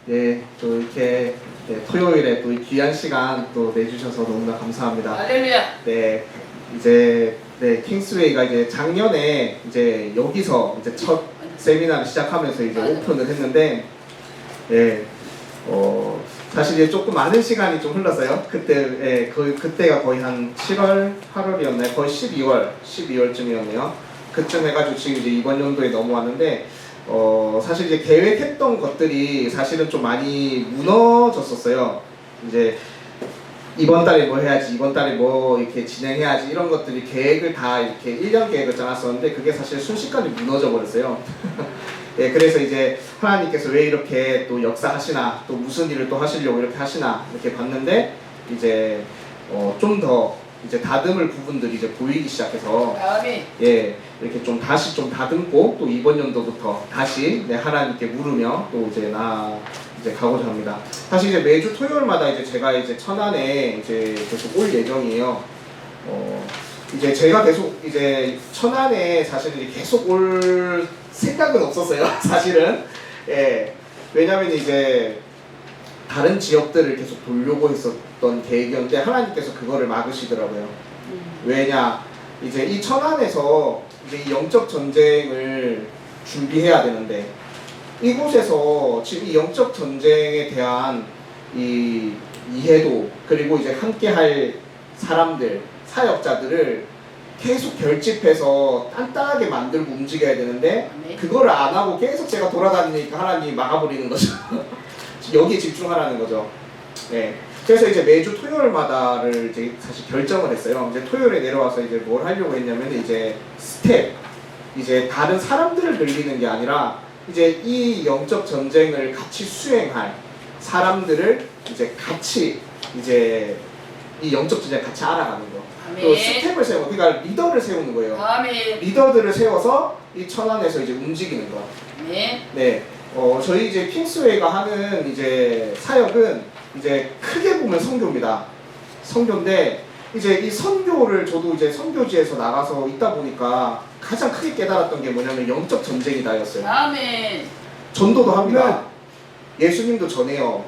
예, 또 이렇게 토요일에 또 이 귀한 시간 또 내주셔서 너무나 감사합니다. 할렐루야. 네, 이제 킹스웨이가 이제 작년에 이제 여기서 이제 첫 세미나를 시작하면서 이제 오픈을 했는데, 예, 사실 이제 조금 많은 시간이 좀 흘렀어요. 그때가 거의 한 7월, 8월이었나요? 거의 12월쯤이었네요. 그쯤 해가지고 지금 이제 이번 연도에 넘어왔는데, 사실 이제 계획했던 것들이 사실은 좀 많이 무너졌었어요. 이제 이번 달에 뭐 해야지, 이번 달에 뭐 이렇게 진행해야지, 이런 것들이 계획을 다 이렇게 1년 계획을 짜놨었는데 그게 사실 순식간에 무너져 버렸어요. 예, 그래서 이제 하나님께서 왜 이렇게 또 역사하시나, 또 무슨 일을 또 하시려고 이렇게 하시나 이렇게 봤는데, 이제 좀 더 이제 다듬을 부분들이 이제 보이기 시작해서, 예, 이렇게 좀 다시 좀 다듬고 또 이번 연도부터 다시 하나님께 물으며 또 이제 가고자 합니다. 사실 이제 매주 토요일마다 이제 제가 이제 천안에 이제 계속 올 예정이에요. 이제 제가 계속 이제 천안에 사실 이제 계속 올 생각은 없었어요. 사실은. 예. 왜냐면 이제 다른 지역들을 계속 돌려고 했었던 계획이었는데 하나님께서 그거를 막으시더라고요. 왜냐, 이제 이 천안에서 이제 이 영적 전쟁을 준비해야 되는데, 이곳에서 지금 이 영적 전쟁에 대한 이 이해도, 그리고 이제 함께할 사람들, 사역자들을 계속 결집해서 단단하게 만들고 움직여야 되는데, 그거를 안 하고 계속 제가 돌아다니니까 하나님이 막아버리는 거죠. 여기에 집중하라는 거죠. 네. 그래서 이제 매주 토요일마다를 이제 사실 결정을 했어요. 이제 토요일에 내려와서 이제 뭘 하려고 했냐면, 이제 스텝, 이제 다른 사람들을 늘리는 게 아니라 이제 이 영적 전쟁을 같이 수행할 사람들을 이제 같이 이제 이 영적 전쟁을 같이 알아가는 거. 또 스텝을 세우고, 그러니까 리더를 세우는 거예요. 리더들을 세워서 이 천안에서 이제 움직이는 거. 네. 저희 이제 킹스웨이가 하는 이제 사역은 이제 크게 보면 선교입니다. 선교인데, 이제 이 선교를 저도 이제 선교지에서 나가서 있다 보니까 가장 크게 깨달았던 게 뭐냐면 영적 전쟁이다였어요. 아멘. 전도도 합니다. 예수님도 전해요.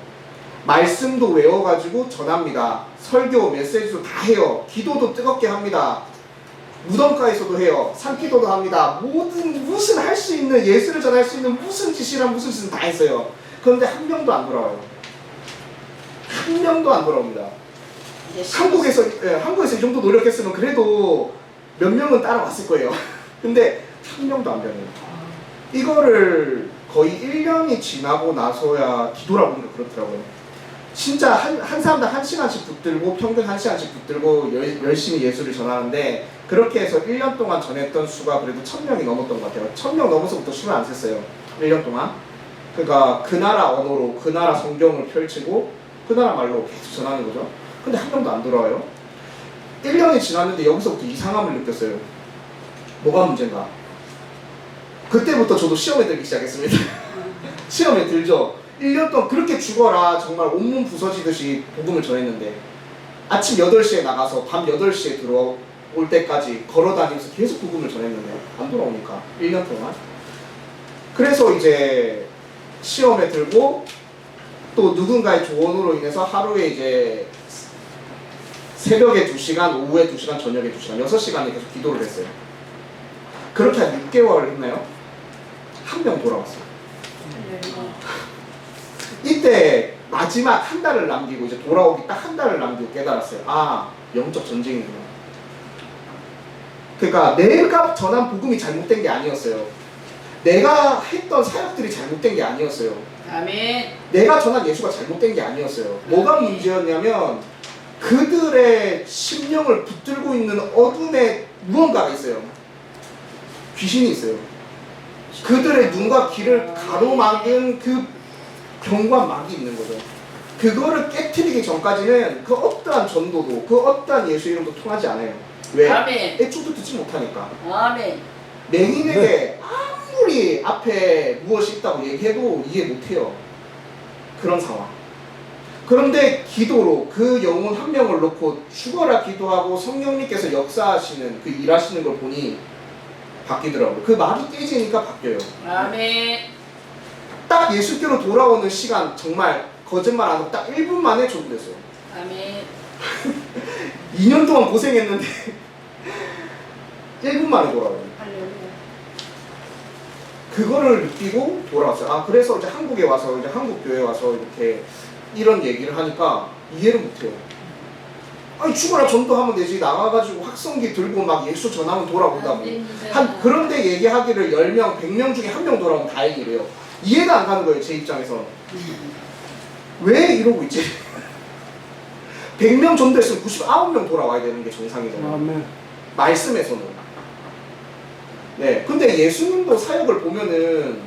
말씀도 외워가지고 전합니다. 설교, 메시지도 다 해요. 기도도 뜨겁게 합니다. 무덤가에서도 해요. 산기도도 합니다. 무슨 할 수 있는, 예수를 전할 수 있는 무슨 짓이랑 무슨 짓은 다 했어요. 그런데 한 명도 안 돌아와요. 한 명도 안 돌아옵니다. 한국에서 이 정도 노력했으면 그래도 몇 명은 따라왔을 거예요. 근데 한 명도 안 변해요. 이거를 거의 1년이 지나고 나서야 뒤돌아보니까 그렇더라고요. 진짜 한 사람당 1시간씩 붙들고, 평균 1시간씩 붙들고 열심히 예수를 전하는데, 그렇게 해서 1년 동안 전했던 수가 그래도 1000명이 넘었던 것 같아요. 1000명 넘어서부터 수를 안 셌어요. 1년 동안. 그러니까 그 나라 언어로 그 나라 성경을 펼치고 그 나라 말로 계속 전하는 거죠. 근데 한 명도 안 돌아와요. 1년이 지났는데 여기서부터 이상함을 느꼈어요. 뭐가 문제인가? 그때부터 저도 시험에 들기 시작했습니다. 시험에 들죠. 1년 동안 그렇게 죽어라 정말 온몸 부서지듯이 복음을 전했는데, 아침 8시에 나가서 밤 8시에 들어올 때까지 걸어다니면서 계속 복음을 전했는데 안 돌아오니까 1년 동안. 그래서 이제 시험에 들고, 또 누군가의 조언으로 인해서 하루에 이제 새벽에 2시간, 오후에 2시간, 저녁에 2시간, 6시간을 계속 기도를 했어요. 그렇게 한 6개월을 했나요? 한 명 돌아왔어요. 이때 마지막 한 달을 남기고, 이제 돌아오기 딱 한 달을 남기고 깨달았어요. 아, 영적 전쟁이구나. 그러니까 내가 전한 복음이 잘못된 게 아니었어요. 내가 했던 사역들이 잘못된 게 아니었어요. 아멘. 내가 전한 예수가 잘못된 게 아니었어요. 뭐가 문제였냐면, 그들의 심령을 붙들고 있는 어둠에 무언가가 있어요. 귀신이 있어요. 그들의 눈과 귀를 가로막은 그 병과 막이 있는 거죠. 그거를 깨트리기 전까지는 그 어떠한 전도도, 그 어떠한 예수 이름도 통하지 않아요. 왜? 아멘. 애초도 듣지 못하니까. 아멘. 맹인에게 아무리 앞에 무엇이 있다고 얘기해도 이해 못해요. 그런 상황. 그런데 기도로 그 영혼 한 명을 놓고 죽어라 기도하고 성령님께서 역사하시는, 그 일하시는 걸 보니 바뀌더라고요. 그 막이 깨지니까 바뀌어요. 아멘. 딱 예수께로 돌아오는 시간 정말 거짓말 안 하고 딱 1분 만에 전도됐어요. 아멘. 2년 동안 고생했는데 1분 만에 돌아와요. 할렐루야. 그거를 느끼고 돌아왔어요. 아, 그래서 이제 한국에 와서 이제 한국 교회에 와서 이렇게 이런 얘기를 하니까 이해를 못해요. 아니 죽어라 전도하면 되지, 나가가지고 확성기 들고 막 예수 전하면 돌아온다고. 그런데 얘기하기를 10명 100명 중에 1명 돌아오면 다행이래요. 이해가 안 가는 거예요, 제 입장에서. 왜 이러고 있지? 100명 전도했으면 99명 돌아와야 되는 게 정상이잖아요. 아멘. 말씀에서는. 네, 근데 예수님도 사역을 보면은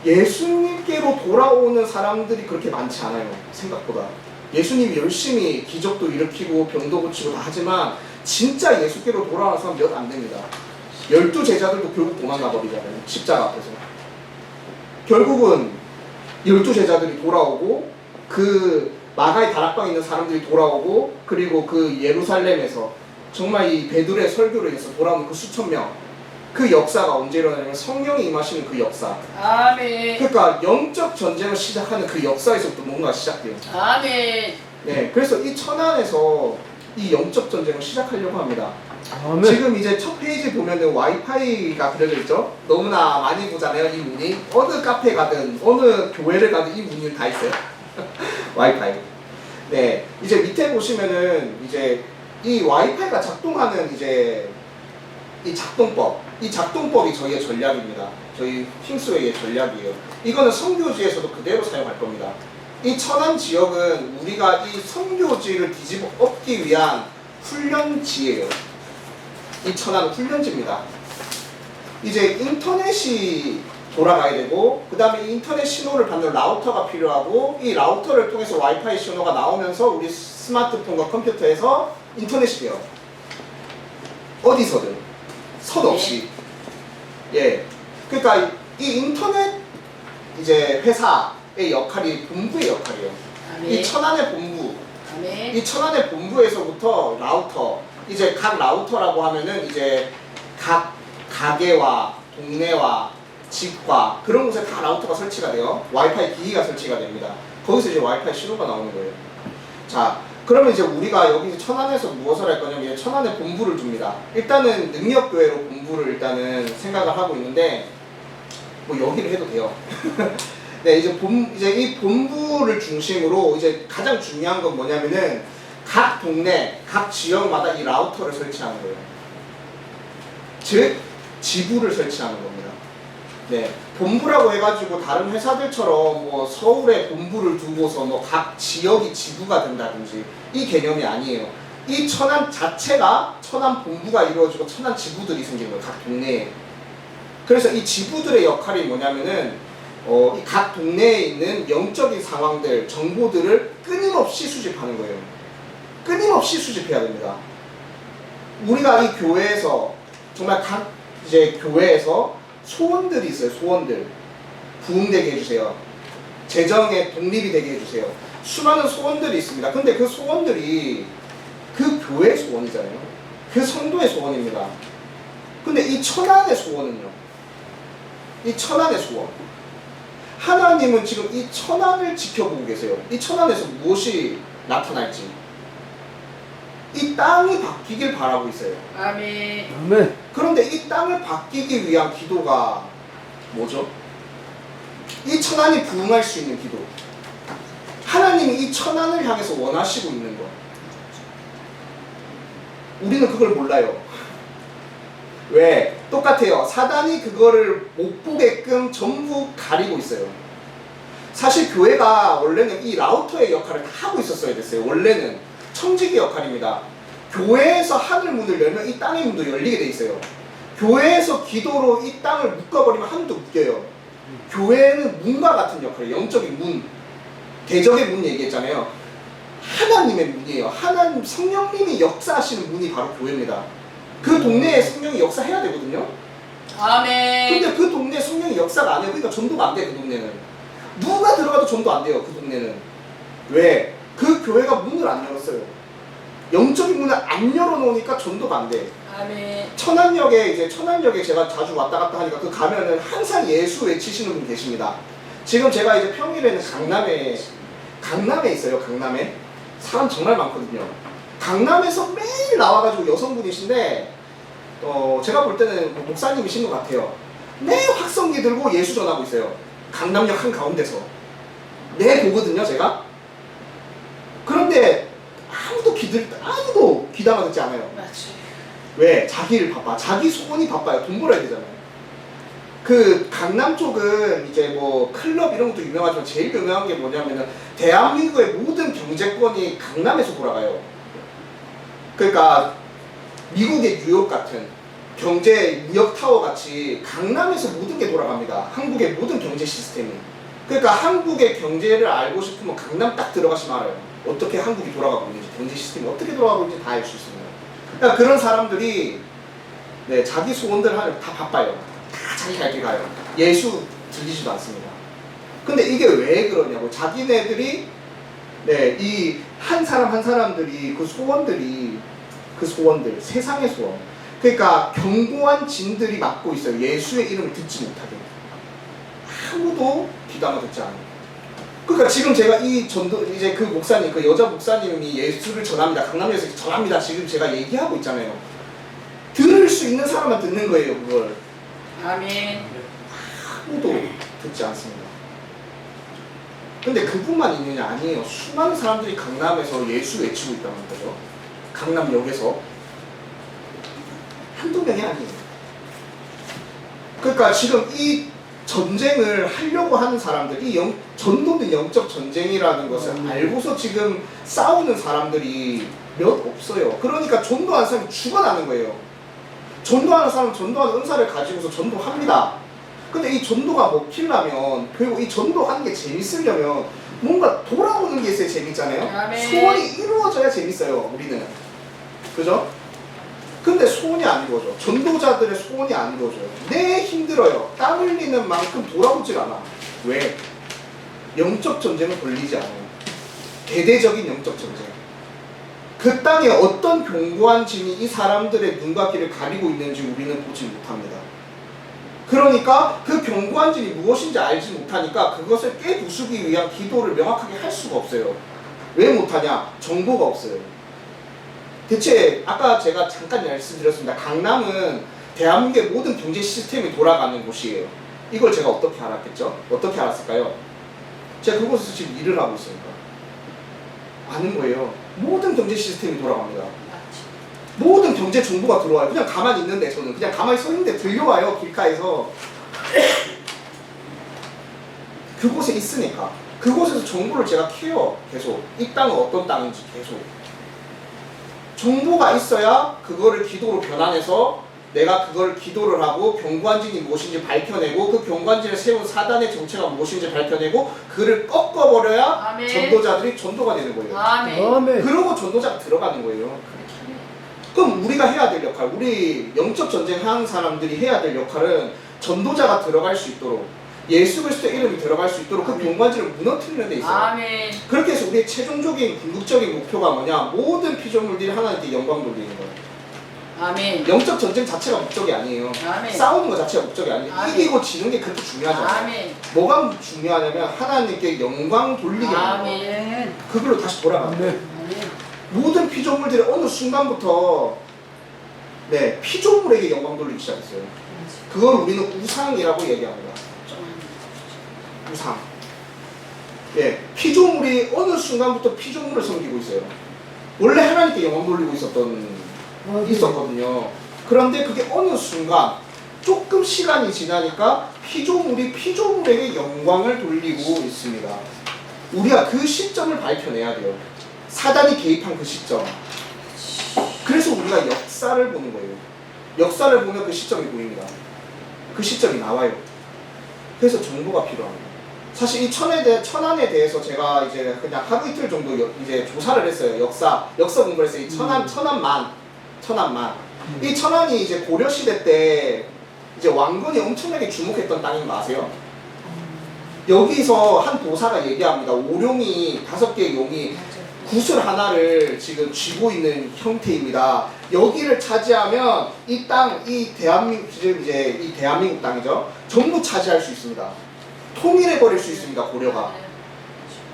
예수님께로 돌아오는 사람들이 그렇게 많지 않아요, 생각보다. 예수님이 열심히 기적도 일으키고 병도 고치고 다 하지만 진짜 예수께로 돌아오는 사람 몇 안 됩니다. 12 제자들도 결국 도망가 버리잖아요, 십자가 앞에서. 결국은 12 제자들이 돌아오고 그 마가의 다락방에 있는 사람들이 돌아오고 그리고 그 예루살렘에서 정말 이 베드로의 설교를 해서 돌아오는 그 수천 명, 그 역사가 언제 일어나냐면 성령이 임하시는 그 역사. 아멘. 그러니까 영적 전쟁을 시작하는 그 역사에서부터 뭔가 시작돼요. 아멘. 네, 그래서 이 천안에서 이 영적 전쟁을 시작하려고 합니다. 아멘. 지금 이제 첫 페이지 보면은 와이파이가 그려져 있죠. 너무나 많이 보잖아요, 이 문이. 어느 카페 가든 어느 교회를 가든 이 문이 다 있어요. 와이파이. 네, 이제 밑에 보시면은 이제 이 와이파이가 작동하는 이제 이 작동법이 저희의 전략입니다. 저희 킹스웨이의 전략이에요. 이거는 선교지에서도 그대로 사용할 겁니다. 이 천안 지역은 우리가 이 선교지를 뒤집어 엎기 위한 훈련지예요. 이 천안은 훈련지입니다. 이제 인터넷이 돌아가야 되고, 그 다음에 인터넷 신호를 받는 라우터가 필요하고, 이 라우터를 통해서 와이파이 신호가 나오면서 우리 스마트폰과 컴퓨터에서 인터넷이 돼요. 어디서든 선 없이. 예. 그러니까 이 인터넷 이제 회사의 역할이 본부의 역할이에요. 아멘. 이 천안의 본부. 아멘. 이 천안의 본부에서부터 라우터, 이제 각 라우터라고 하면은 이제 각 가게와 동네와 집과 그런 곳에 다 라우터가 설치가 돼요. 와이파이 기기가 설치가 됩니다. 거기서 이제 와이파이 신호가 나오는 거예요. 자, 그러면 이제 우리가 여기 천안에서 무엇을 할 거냐면 천안에 본부를 둡니다. 일단은 능력교회로 본부를 일단은 생각을 하고 있는데, 뭐 여기를 해도 돼요. 네, 이제 이 본부를 중심으로 이제 가장 중요한 건 뭐냐면은 각 동네, 각 지역마다 이 라우터를 설치하는 거예요. 즉, 지부를 설치하는 겁니다. 네, 본부라고 해가지고 다른 회사들처럼 뭐 서울에 본부를 두고서 뭐 각 지역이 지부가 된다든지 이 개념이 아니에요. 이 천안 자체가 천안 본부가 이루어지고 천안 지부들이 생긴 거예요, 각 동네에. 그래서 이 지부들의 역할이 뭐냐면은 이 각 동네에 있는 영적인 상황들, 정보들을 끊임없이 수집하는 거예요. 끊임없이 수집해야 됩니다. 우리가 이 교회에서 정말 각 이제 교회에서 소원들이 있어요. 소원들. 부흥되게 해주세요. 재정의 독립이 되게 해주세요. 수많은 소원들이 있습니다. 근데 그 소원들이 그 교회의 소원이잖아요. 그 성도의 소원입니다. 근데 이 천안의 소원은요? 이 천안의 소원. 하나님은 지금 이 천안을 지켜보고 계세요. 이 천안에서 무엇이 나타날지. 이 땅이 바뀌길 바라고 있어요. 아멘. 아멘. 그런데 이 땅을 바뀌기 위한 기도가 뭐죠? 이 천안이 부흥할 수 있는 기도. 하나님이 이 천안을 향해서 원하시고 있는 것. 우리는 그걸 몰라요. 왜? 똑같아요. 사단이 그거를 못 보게끔 전부 가리고 있어요. 사실 교회가 원래는 이 라우터의 역할을 다 하고 있었어야 됐어요. 원래는 청지기 역할입니다. 교회에서 하늘 문을 열면 이 땅의 문도 열리게 돼 있어요. 교회에서 기도로 이 땅을 묶어버리면 하늘도 묶여요. 교회는 문과 같은 역할이에요. 영적인 문, 대적의 문 얘기했잖아요. 하나님의 문이에요. 하나님 성령님이 역사하시는 문이 바로 교회입니다. 그 동네에 성령이 역사해야 되거든요. 아멘. 근데 그 동네에 성령이 역사가 안 해요. 그러니까 전도가 안 돼. 그 동네는 누가 들어가도 전도 안 돼요. 그 동네는. 왜? 그 교회가 문을 안 열었어요. 영적인 문을 안 열어놓으니까 전도가 안 돼. 아멘. 천안역에 제가 자주 왔다 갔다 하니까 그 가면은 항상 예수 외치시는 분 계십니다. 지금 제가 이제 평일에는 강남에 있어요. 강남에 사람 정말 많거든요. 강남에서 매일 나와가지고 여성분이신데 제가 볼 때는 목사님이신 것 같아요. 매일 확성기 들고 예수 전하고 있어요. 강남역 한가운데서 매 보거든요 제가. 그런데 아무도 귀담아 듣지 않아요. 맞지. 왜? 자기를 바빠. 자기 소원이 바빠요. 돈 벌어야 되잖아요. 그 강남 쪽은 이제 뭐 클럽 이런 것도 유명하지만 제일 유명한 게 뭐냐면은 대한민국의 모든 경제권이 강남에서 돌아가요. 그러니까 미국의 뉴욕 같은 경제 무역 타워 같이 강남에서 모든 게 돌아갑니다. 한국의 모든 경제 시스템이. 그러니까 한국의 경제를 알고 싶으면 강남 딱 들어가시면 알아요. 어떻게 한국이 돌아가고 있는지, 경제 시스템이 어떻게 돌아가고 있는지 다 알 수 있습니다. 그러니까 그런 사람들이 네, 자기 소원들 하면 다 바빠요. 다 자기 갈 길 가요. 예수 들리지도 않습니다. 근데 이게 왜 그러냐고. 자기네들이 네, 이 한 사람 한 사람들이 그 소원들, 세상의 소원. 그러니까 견고한 진들이 맡고 있어요. 예수의 이름을 듣지 못하게. 아무도 귀담아 듣지 않아요. 그러니까 지금 제가 이제 그 목사님, 그 여자 목사님이 예수를 전합니다. 강남에서 전합니다. 지금 제가 얘기하고 있잖아요. 들을 수 있는 사람만 듣는 거예요, 그걸. 아멘. 아무도 듣지 않습니다. 근데 그뿐만 있느냐? 아니에요. 수많은 사람들이 강남에서 예수 외치고 있다는 거죠. 강남역에서. 한두 명이 아니에요. 그러니까 지금 이 전쟁을 하려고 하는 사람들, 전도는 영적 전쟁이라는 것을 알고서 지금 싸우는 사람들이 몇 없어요. 그러니까 전도하는 사람이 죽어나는 거예요. 전도하는 사람은 전도하는 은사를 가지고서 전도합니다. 근데 이 전도가 먹히려면, 그리고 이 전도하는 게 재밌으려면 뭔가 돌아오는 게 있어야 재밌잖아요. 아멘. 소원이 이루어져야 재밌어요, 우리는. 그죠? 근데 소원이 안 이루어져. 전도자들의 소원이 안 이루어져요. 내 힘들어요. 땀 흘리는 만큼 돌아오질 않아. 왜? 영적 전쟁은 걸리지 않아요. 대대적인 영적 전쟁. 그 땅에 어떤 견고한 진이 이 사람들의 눈과 귀를 가리고 있는지 우리는 보지 못합니다. 그러니까 그 견고한 진이 무엇인지 알지 못하니까 그것을 깨부수기 위한 기도를 명확하게 할 수가 없어요. 왜 못하냐? 정보가 없어요. 대체 아까 제가 잠깐 말씀드렸습니다. 강남은 대한민국의 모든 경제 시스템이 돌아가는 곳이에요. 이걸 제가 어떻게 알았겠죠? 어떻게 알았을까요? 제가 그곳에서 지금 일을 하고 있으니까 아는 거예요. 모든 경제 시스템이 돌아갑니다. 모든 경제 정보가 들어와요. 그냥 가만히 있는데, 저는 그냥 가만히 서 있는데 들려와요. 길가에서. 그곳에 있으니까 그곳에서 정보를 제가 캐요. 계속 이 땅은 어떤 땅인지 계속 정보가 있어야 그거를 기도로 변환해서 내가 그걸 기도를 하고 경관진이 무엇인지 밝혀내고 그 경관진을 세운 사단의 정체가 무엇인지 밝혀내고 그를 꺾어버려야 아멘. 전도자들이 전도가 되는 거예요. 아멘. 그러고 전도자가 들어가는 거예요. 그럼 우리가 해야 될 역할, 우리 영적 전쟁 하는 사람들이 해야 될 역할은 전도자가 들어갈 수 있도록, 예수 그리스도의 이름이 들어갈 수 있도록 그 경관진을 무너뜨리는 데 있어요. 아멘. 그렇게 해서 우리의 최종적인 궁극적인 목표가 뭐냐? 모든 피조물들이 하나님께 영광 돌리는 거예요. 아멘. 영적 전쟁 자체가 목적이 아니에요. 아멘. 싸우는 것 자체가 목적이 아니에요. 아멘. 이기고 지는 게 그렇게 중요하지 않아요. 아멘. 뭐가 중요하냐면 하나님께 영광 돌리게 하는 거예요. 아멘. 그걸로 다시 돌아가는 거예요. 아멘. 모든 피조물들이 어느 순간부터 네, 피조물에게 영광 돌리기 시작했어요. 그걸 우리는 우상이라고 얘기합니다. 우상. 예, 피조물이 어느 순간부터 피조물을 섬기고 있어요. 원래 하나님께 영광 돌리고 있었거든요. 그런데 그게 어느 순간 조금 시간이 지나니까 피조물이 피조물에게 영광을 돌리고 있습니다. 우리가 그 시점을 밝혀내야 돼요. 사단이 개입한 그 시점. 그래서 우리가 역사를 보는 거예요. 역사를 보면 그 시점이 보입니다. 그 시점이 나와요. 그래서 정보가 필요합니다. 사실 이 천안에 대해서 제가 이제 그냥 하루 이틀 정도 이제 조사를 했어요. 역사 공부를 했어요. 이 천안만. 이 천안이 이제 고려 시대 때 이제 왕건이 엄청나게 주목했던 땅인 거 아세요? 여기서 한 도사가 얘기합니다. 오룡이 5개의 용이 구슬 하나를 지금 쥐고 있는 형태입니다. 여기를 차지하면 이 땅, 이 대한민국, 지금 이제 이 대한민국 땅이죠. 전부 차지할 수 있습니다. 통일해버릴 수 있습니다, 고려가.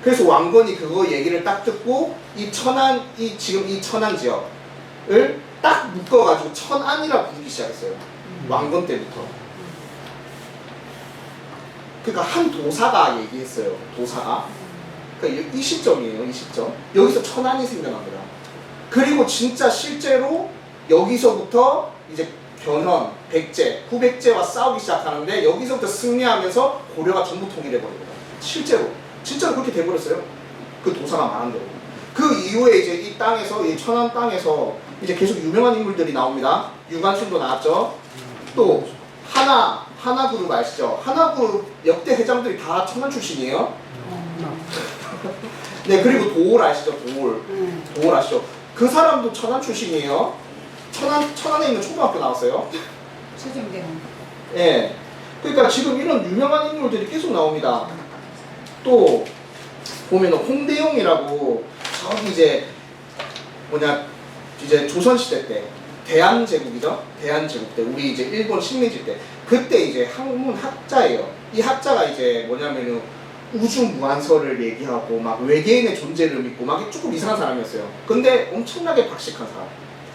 그래서 왕건이 그거 얘기를 딱 듣고 이 지금 이 천안 지역을 딱 묶어가지고 천안이라 부르기 시작했어요. 왕건 때부터. 그러니까 한 도사가 얘기했어요. 도사가. 그러니까 이 시점이에요. 이 시점. 여기서 천안이 생겨납니다. 그리고 진짜 실제로 여기서부터 이제 견훤, 백제, 후백제와 싸우기 시작하는데 여기서부터 승리하면서 고려가 전부 통일해버립니다. 실제로. 진짜로 그렇게 돼버렸어요. 그 도사가 말한 대로. 그 이후에 이제 이 땅에서, 이 천안 땅에서 이제 계속 유명한 인물들이 나옵니다. 유관순도 나왔죠. 또 하나 그룹 아시죠? 하나 그룹 역대 회장들이 다 천안 출신이에요. 네, 그리고 도올 아시죠? 도올 아시죠? 그 사람도 천안 출신이에요. 천안에 있는 초등학교 나왔어요. 최종대는. 예. 그러니까 지금 이런 유명한 인물들이 계속 나옵니다. 또 보면은 홍대용이라고 저기 이제 이제 조선시대 때 대한제국이죠. 대한제국 때 우리 이제 일본 식민지 때 그때 이제 학문 학자예요. 이 학자가 이제 뭐냐면은 우주 무한설을 얘기하고 막 외계인의 존재를 믿고 막 조금 이상한 사람이었어요. 근데 엄청나게 박식한 사람.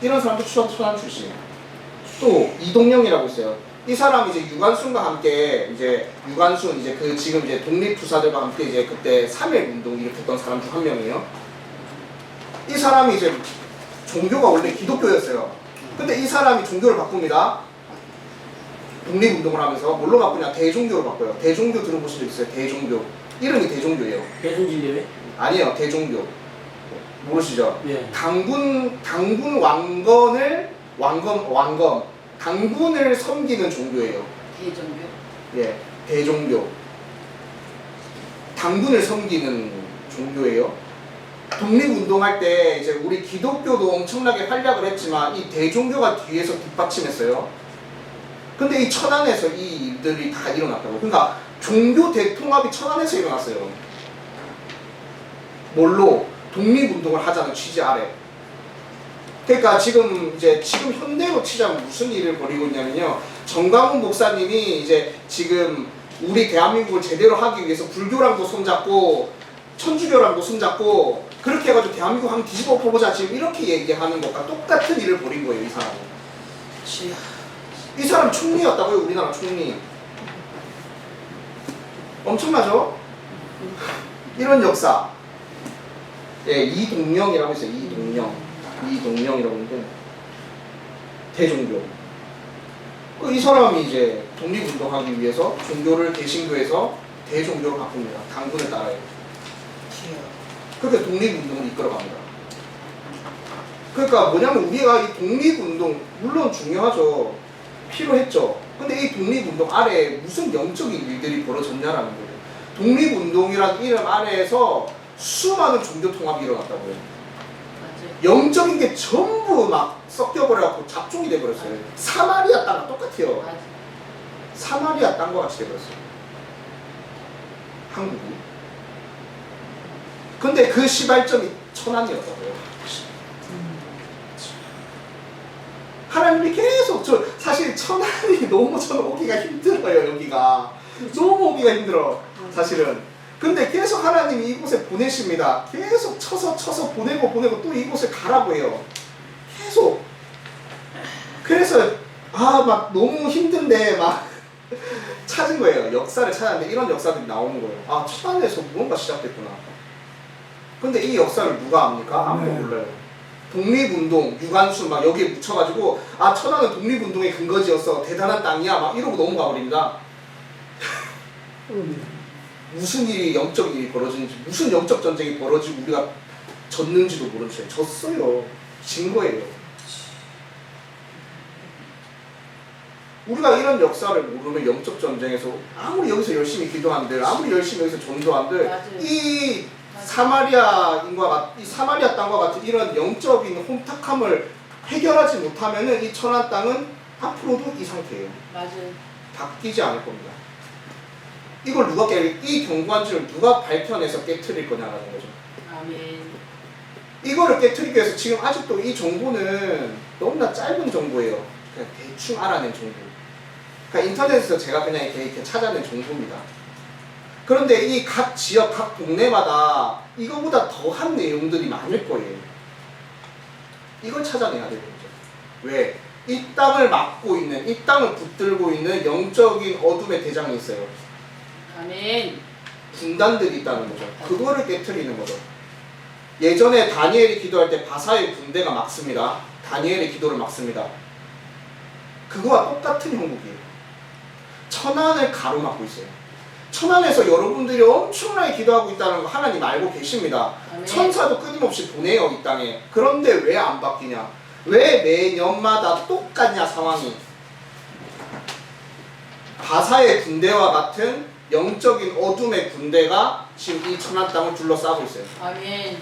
이런 사람도 천안 출신. 또 이동영이라고 있어요. 이 사람이 이제 유관순과 함께 이제 유관순 이제 그 지금 이제 독립투사들과 함께 이제 그때 3.1 운동 일으켰던 사람 중 한 명이에요. 이 사람이 이제 종교가 원래 기독교였어요. 근데 이 사람이 종교를 바꿉니다. 독립운동을 하면서 뭘로 바꾸냐? 대종교로 바꿔요. 대종교 들어보신 적 있어요? 대종교. 이름이 대종교예요. 대종진리회? 아니에요. 대종교. 모르시죠? 예. 당군 왕건 당군을 섬기는 종교예요. 대종교. 예, 대종교. 당군을 섬기는 종교예요. 독립운동할 때 이제 우리 기독교도 엄청나게 활약을 했지만 이 대종교가 뒤에서 뒷받침했어요. 근데 이 천안에서 이 일들이 다 일어났다고. 그러니까 종교 대통합이 천안에서 일어났어요. 뭘로? 독립운동을 하자는 취지 아래. 그러니까 지금 현대로 치자면 무슨 일을 벌이고 있냐면요. 정광훈 목사님이 이제 지금 우리 대한민국을 제대로 하기 위해서 불교랑도 손잡고 천주교랑도 손잡고 그렇게 해가지고 대한민국 한번 뒤집어 엎어보자 지금 이렇게 얘기하는 것과 똑같은 일을 벌인 거예요. 이 사람은. 이 사람 총리였다고요. 우리나라 총리. 엄청나죠? 이런 역사. 예, 이동영이라고 있어요. 이동영이라고 있는데 대종교. 이 사람이 이제 독립운동하기 위해서 종교를 개신교에서 대종교로 바꿉니다. 당군을 따라요. 그렇게 독립운동을 이끌어갑니다. 그러니까 뭐냐면 우리가 이 독립운동 물론 중요하죠. 필요했죠. 근데 이 독립운동 아래에 무슨 영적인 일들이 벌어졌냐라는 거예요. 독립운동이라는 이름 아래에서 수많은 종교 통합이 일어났다고요. 영적인 게 전부 막 섞여버려갖고 잡종이 돼버렸어요. 사마리아 땅과 똑같아요. 사마리아 땅과 같이 돼버렸어요. 한국이. 근데 그 시발점이 천안이었다고요. 하나님이 계속 사실 천안이 너무 저는 오기가 힘들어요. 여기가 너무 오기가 힘들어 사실은. 근데 계속 하나님이 이곳에 보내십니다. 계속 쳐서 보내고 또 이곳에 가라고 해요. 계속. 그래서 막 너무 힘든데 막 찾은 거예요. 역사를 찾았는데 이런 역사들이 나오는 거예요. 천안에서 무언가 시작됐구나. 근데 이 역사를 누가 압니까? 아무도 몰라요. 독립운동, 유관순 막 여기에 묻혀가지고 천안은 독립운동의 근거지였어. 대단한 땅이야. 막 이러고 넘어가 버립니다. 무슨 일이 영적 일이 벌어지는지 무슨 영적 전쟁이 벌어지고 우리가 졌는지도 모른 채 졌어요. 진 거예요. 우리가 이런 역사를 모르면 영적 전쟁에서 아무리 여기서 열심히 기도한들 아무리 열심히 여기서 전도한들 이 사마리아 땅과 같은 이런 영적인 혼탁함을 해결하지 못하면은 이 천안 땅은 앞으로도 이 상태예요. 맞아요. 바뀌지 않을 겁니다. 이걸 이 경고한지를 누가 밝혀내서 깨트릴 거냐라는 거죠. 아멘. 이거를 깨트리기 위해서 지금 아직도 이 정보는 너무나 짧은 정보예요. 그냥 대충 알아낸 정보. 그러니까 인터넷에서 제가 그냥 이렇게 찾아낸 정보입니다. 그런데 이 각 지역, 각 동네마다 이거보다 더한 내용들이 많을 거예요. 이걸 찾아내야 되는 거죠. 왜? 이 땅을 막고 있는, 이 땅을 붙들고 있는 영적인 어둠의 대장이 있어요. 아멘. 군단들이 있다는 거죠. 그거를 깨트리는 거죠. 예전에 다니엘이 기도할 때 바사의 군대가 막습니다. 다니엘의 기도를 막습니다. 그거와 똑같은 형국이에요. 천안을 가로막고 있어요. 천안에서 여러분들이 엄청나게 기도하고 있다는 거 하나님 알고 계십니다. 아멘. 천사도 끊임없이 보내요, 이 땅에. 그런데 왜 안 바뀌냐? 왜 매년마다 똑같냐, 상황이? 바사의 군대와 같은 영적인 어둠의 군대가 지금 이 천안 땅을 둘러싸고 있어요. 아멘.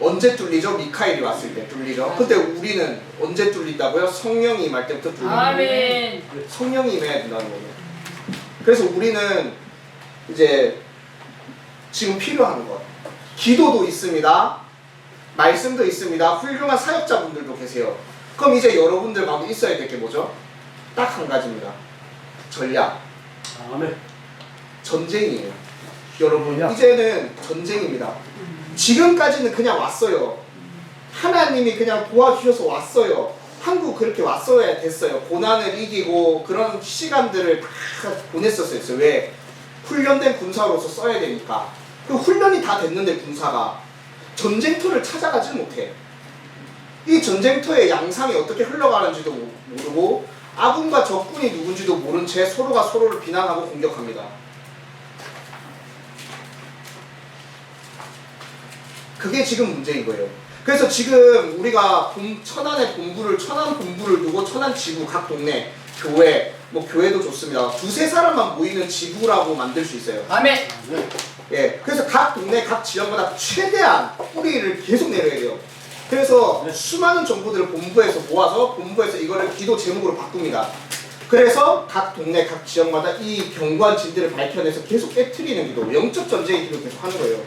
언제 언제 뚫리죠? 미카엘이 왔을 때 뚫리죠. 근데 우리는 언제 뚫린다고요? 성령이 임할 때부터 뚫립니다. 아멘. 성령이 임해야 된다는 거예요. 그래서 우리는 이제 지금 필요한 것, 기도도 있습니다, 말씀도 있습니다, 훌륭한 사역자분들도 계세요. 그럼 이제 여러분들 가운데 있어야 될 게 뭐죠? 딱 한 가지입니다. 전략. 아멘. 전쟁이에요. 여러분, 전략. 이제는 전쟁입니다. 지금까지는 그냥 왔어요. 하나님이 그냥 도와주셔서 왔어요. 한국 그렇게 왔어야 됐어요. 고난을 이기고 그런 시간들을 다 보냈었어요. 왜? 훈련된 군사로서 써야 되니까. 그 훈련이 다 됐는데 군사가 전쟁터를 찾아가지 못해. 이 전쟁터의 양상이 어떻게 흘러가는지도 모르고 아군과 적군이 누군지도 모른 채 서로가 서로를 비난하고 공격합니다. 그게 지금 문제인 거예요. 그래서 지금 우리가 천안 본부를 두고 천안 지구, 각 동네, 교회, 뭐 교회도 좋습니다. 두세 사람만 모이는 지구라고 만들 수 있어요. 아멘. 예, 그래서 각 동네, 각 지역마다 최대한 뿌리를 계속 내려야 돼요. 그래서 수많은 정보들을 본부에서 모아서 본부에서 이거를 기도 제목으로 바꿉니다. 그래서 각 동네, 각 지역마다 이 견고한 진들을 밝혀내서 계속 깨트리는 기도, 영적 전쟁의 기도 계속 하는 거예요.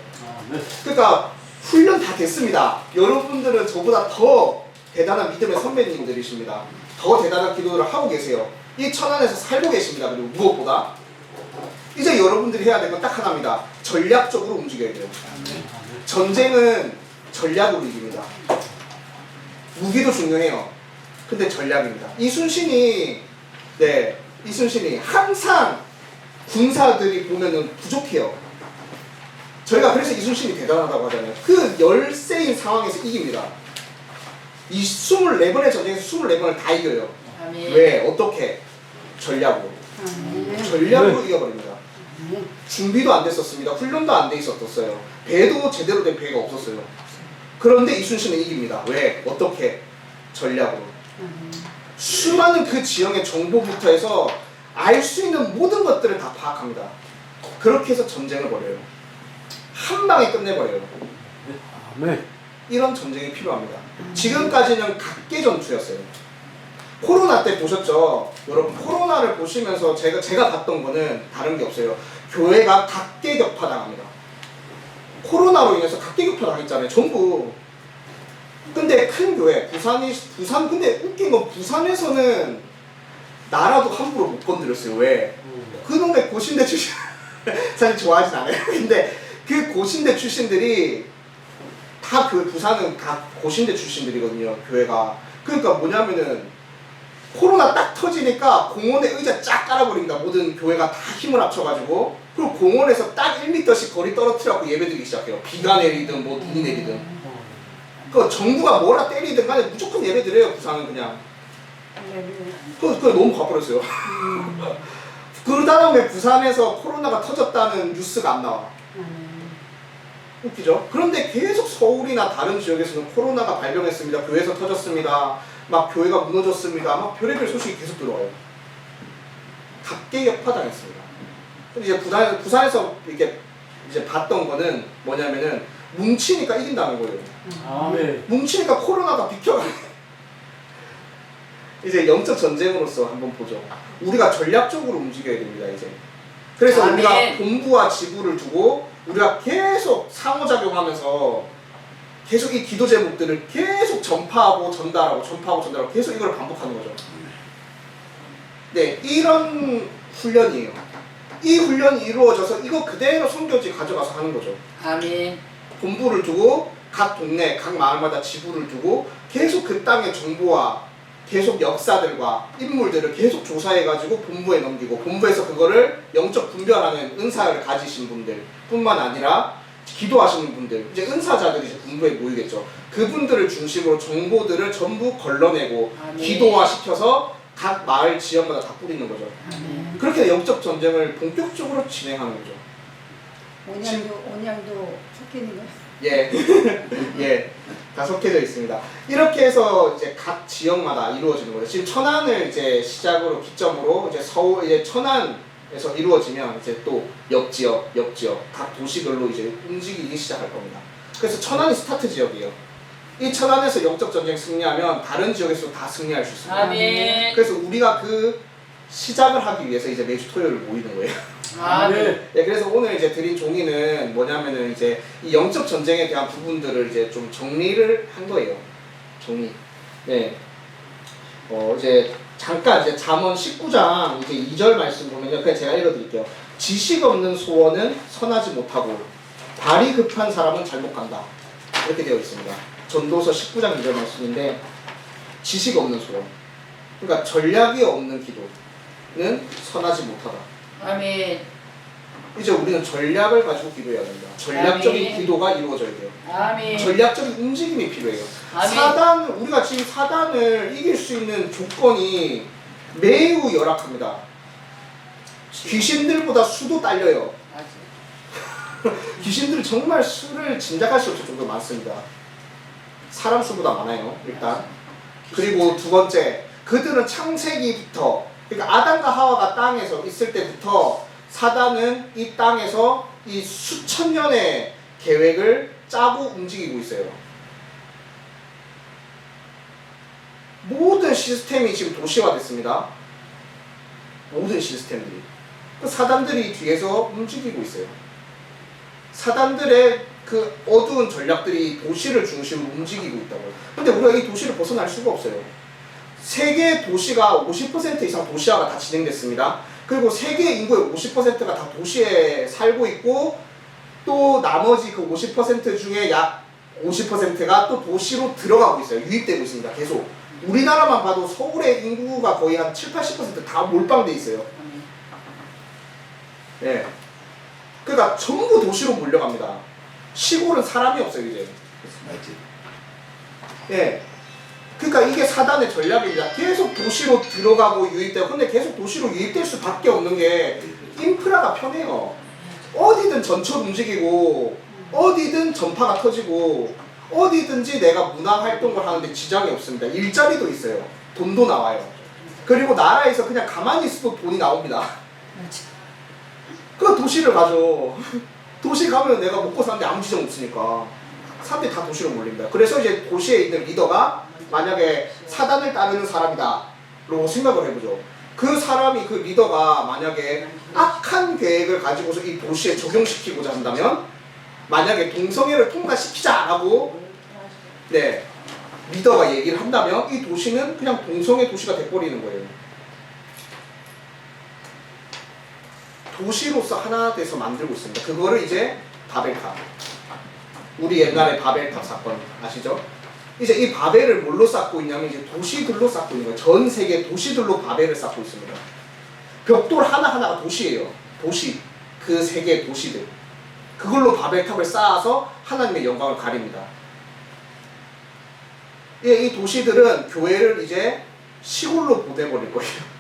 아멘. 그러니까 훈련 다 됐습니다. 여러분들은 저보다 더 대단한 믿음의 선배님들이십니다. 더 대단한 기도를 하고 계세요. 이 천안에서 살고 계십니다. 그리고 무엇보다 이제 여러분들이 해야 될 건 딱 하나입니다. 전략적으로 움직여야 돼요. 전쟁은 전략으로 이깁니다. 무기도 중요해요. 근데 전략입니다. 이순신이 항상 군사들이 보면은 부족해요. 저희가 그래서 이순신이 대단하다고 하잖아요. 그 열세인 상황에서 이깁니다. 이 24번의 전쟁에서 24번을 다 이겨요. 아멘. 왜? 어떻게? 전략으로. 전략으로 이겨버립니다. 준비도 안 됐었습니다. 훈련도 안 돼 있었어요. 배도 제대로 된 배가 없었어요. 그런데 이순신은 이깁니다. 왜? 어떻게? 전략으로. 수많은 그 지형의 정보부터 해서 알 수 있는 모든 것들을 다 파악합니다. 그렇게 해서 전쟁을 벌여요. 한 방에 끝내버려요. 아멘. 이런 전쟁이 필요합니다. 지금까지는 각계 전투였어요. 코로나 때 보셨죠? 여러분 코로나를 보시면서 제가 봤던 거는 다른 게 없어요. 교회가 각계격파 당합니다. 코로나로 인해서 각계격파 당했잖아요. 전부. 근데 큰 교회 부산 근데 웃긴 건 부산에서는 나라도 함부로 못 건드렸어요. 왜? 그놈의 고신대 출신 사실 좋아하진 않아요. 근데 그 고신대 출신들이 다 부산은 다 고신대 출신들이거든요. 교회가. 그러니까 뭐냐면은 코로나 딱 터지니까 공원에 의자 쫙 깔아버립니다. 모든 교회가 다 힘을 합쳐가지고. 그리고 공원에서 딱 1m씩 거리 떨어뜨려갖고 예배드리기 시작해요. 비가 내리든 뭐 눈이 내리든. 그 정부가 뭐라 때리든 간에 무조건 예배드려요. 부산은 그냥. 그거 너무 가버렸어요. 그 다음에 부산에서 코로나가 터졌다는 뉴스가 안 나와. 웃기죠? 그런데 계속 서울이나 다른 지역에서는 코로나가 발병했습니다. 교회에서 터졌습니다. 막 교회가 무너졌습니다. 막 별의별 소식이 계속 들어와요. 각계격파 당했습니다. 근데 이제 부산에서 이렇게 이제 봤던 거는 뭐냐면은 뭉치니까 이긴다는 거예요. 아멘. 뭉치니까 코로나가 비켜가요. 이제 영적 전쟁으로서 한번 보죠. 우리가 전략적으로 움직여야 됩니다. 이제. 그래서 아멘. 우리가 본부와 지부를 두고 우리가 계속 상호작용하면서 계속 이 기도 제목들을 계속 전파하고 전달하고 계속 이걸 반복하는 거죠. 네, 이런 훈련이에요. 이 훈련이 이루어져서 이거 그대로 선교지 가져가서 하는 거죠. 아멘. 본부를 두고 각 동네, 각 마을마다 지부를 두고 계속 그 땅의 정보와 계속 역사들과 인물들을 계속 조사해가지고 본부에 넘기고 본부에서 그거를 영적 분별하는 은사를 가지신 분들 뿐만 아니라 기도하시는 분들, 이제 은사자들이 이제 본부에 모이겠죠. 그분들을 중심으로 정보들을 전부 걸러내고 아멘. 기도화시켜서 각 마을 지역마다 다 뿌리는 거죠. 아멘. 그렇게 영적 전쟁을 본격적으로 진행하는 거죠. 온양도 속해 있는 거예요. 예, 예, 다 속해져 있습니다. 이렇게 해서 이제 각 지역마다 이루어지는 거예요. 지금 천안을 이제 시작으로 기점으로 이제 서울, 이제 천안에서 이루어지면 이제 또 옆지역, 각 도시별로 이제 움직이기 시작할 겁니다. 그래서 천안이 스타트 지역이에요. 이 천안에서 영적 전쟁 승리하면 다른 지역에서 다 승리할 수 있습니다. 아멘. 그래서 우리가 그 시작을 하기 위해서 이제 매주 토요일 모이는 거예요. 아멘. 네, 그래서 오늘 이제 드린 종이는 뭐냐면은 이제 이 영적 전쟁에 대한 부분들을 이제 좀 정리를 한 거예요. 종이. 네. 이제 잠깐 이제 잠언 19장 이제 2절 말씀 보면요. 그냥 제가 읽어드릴게요. 지식 없는 소원은 선하지 못하고 발이 급한 사람은 잘못 간다. 이렇게 되어 있습니다. 전도서 19장 2절 말씀인데 지식 없는 소원. 그러니까 전략이 없는 기도는 선하지 못하다. 아멘. 이제 우리는 전략을 가지고 기도해야 됩니다. 전략적인 아멘. 기도가 이루어져야 돼요. 아멘. 전략적인 움직임이 필요해요. 아멘. 우리가 지금 사단을 이길 수 있는 조건이 매우 열악합니다. 귀신들보다 수도 딸려요. 맞아. 귀신들은 정말 수를 짐작할 수 없을 정도로 많습니다. 사람 수보다 많아요, 일단. 그리고 두 번째, 그들은 창세기부터, 그러니까 아담과 하와가 땅에서 있을 때부터 사단은 이 땅에서 이 수천 년의 계획을 짜고 움직이고 있어요. 모든 시스템이 지금 도시화됐습니다. 모든 시스템들이. 사단들이 뒤에서 움직이고 있어요. 사단들의 그 어두운 전략들이 도시를 중심으로 움직이고 있다고요. 근데 우리가 이 도시를 벗어날 수가 없어요. 세계 도시가 50% 이상 도시화가 다 진행됐습니다. 그리고 세계 인구의 50%가 다 도시에 살고 있고 또 나머지 그 50% 중에 약 50%가 또 도시로 들어가고 있어요. 유입되고 있습니다. 계속. 우리나라만 봐도 서울의 인구가 거의 한 70~80% 다 몰빵돼 있어요. 예. 그러니까 전부 도시로 몰려갑니다. 시골은 사람이 없어요, 이제. 예. 그러니까 이게 사단의 전략입니다. 계속 도시로 들어가고 유입되고, 근데 계속 도시로 유입될 수밖에 없는 게 인프라가 편해요. 어디든 전철 움직이고, 어디든 전파가 터지고, 어디든지 내가 문화 활동을 하는데 지장이 없습니다. 일자리도 있어요. 돈도 나와요. 그리고 나라에서 그냥 가만히 있어도 돈이 나옵니다. 그 도시를 가죠. 도시 가면 내가 먹고 사는데 아무 지장 없으니까 사람들이 다 도시로 몰립니다. 그래서 이제 도시에 있는 리더가 만약에 사단을 따르는 사람이다 라고 생각을 해보죠. 그 사람이, 그 리더가 만약에 악한 계획을 가지고서 이 도시에 적용시키고자 한다면, 만약에 동성애를 통과시키자 라고 네, 리더가 얘기를 한다면 이 도시는 그냥 동성애 도시가 돼버리는 거예요. 도시로서 하나 돼서 만들고 있습니다. 그거를 이제 바벨탑. 우리 옛날에 바벨탑 사건 아시죠? 이제 이 바벨을 뭘로 쌓고 있냐면 이제 도시들로 쌓고 있는 거예요. 전 세계 도시들로 바벨을 쌓고 있습니다. 벽돌 하나하나가 도시예요. 도시. 그 세계 도시들. 그걸로 바벨탑을 쌓아서 하나님의 영광을 가립니다. 예, 이 도시들은 교회를 이제 시골로 보내버릴 거예요.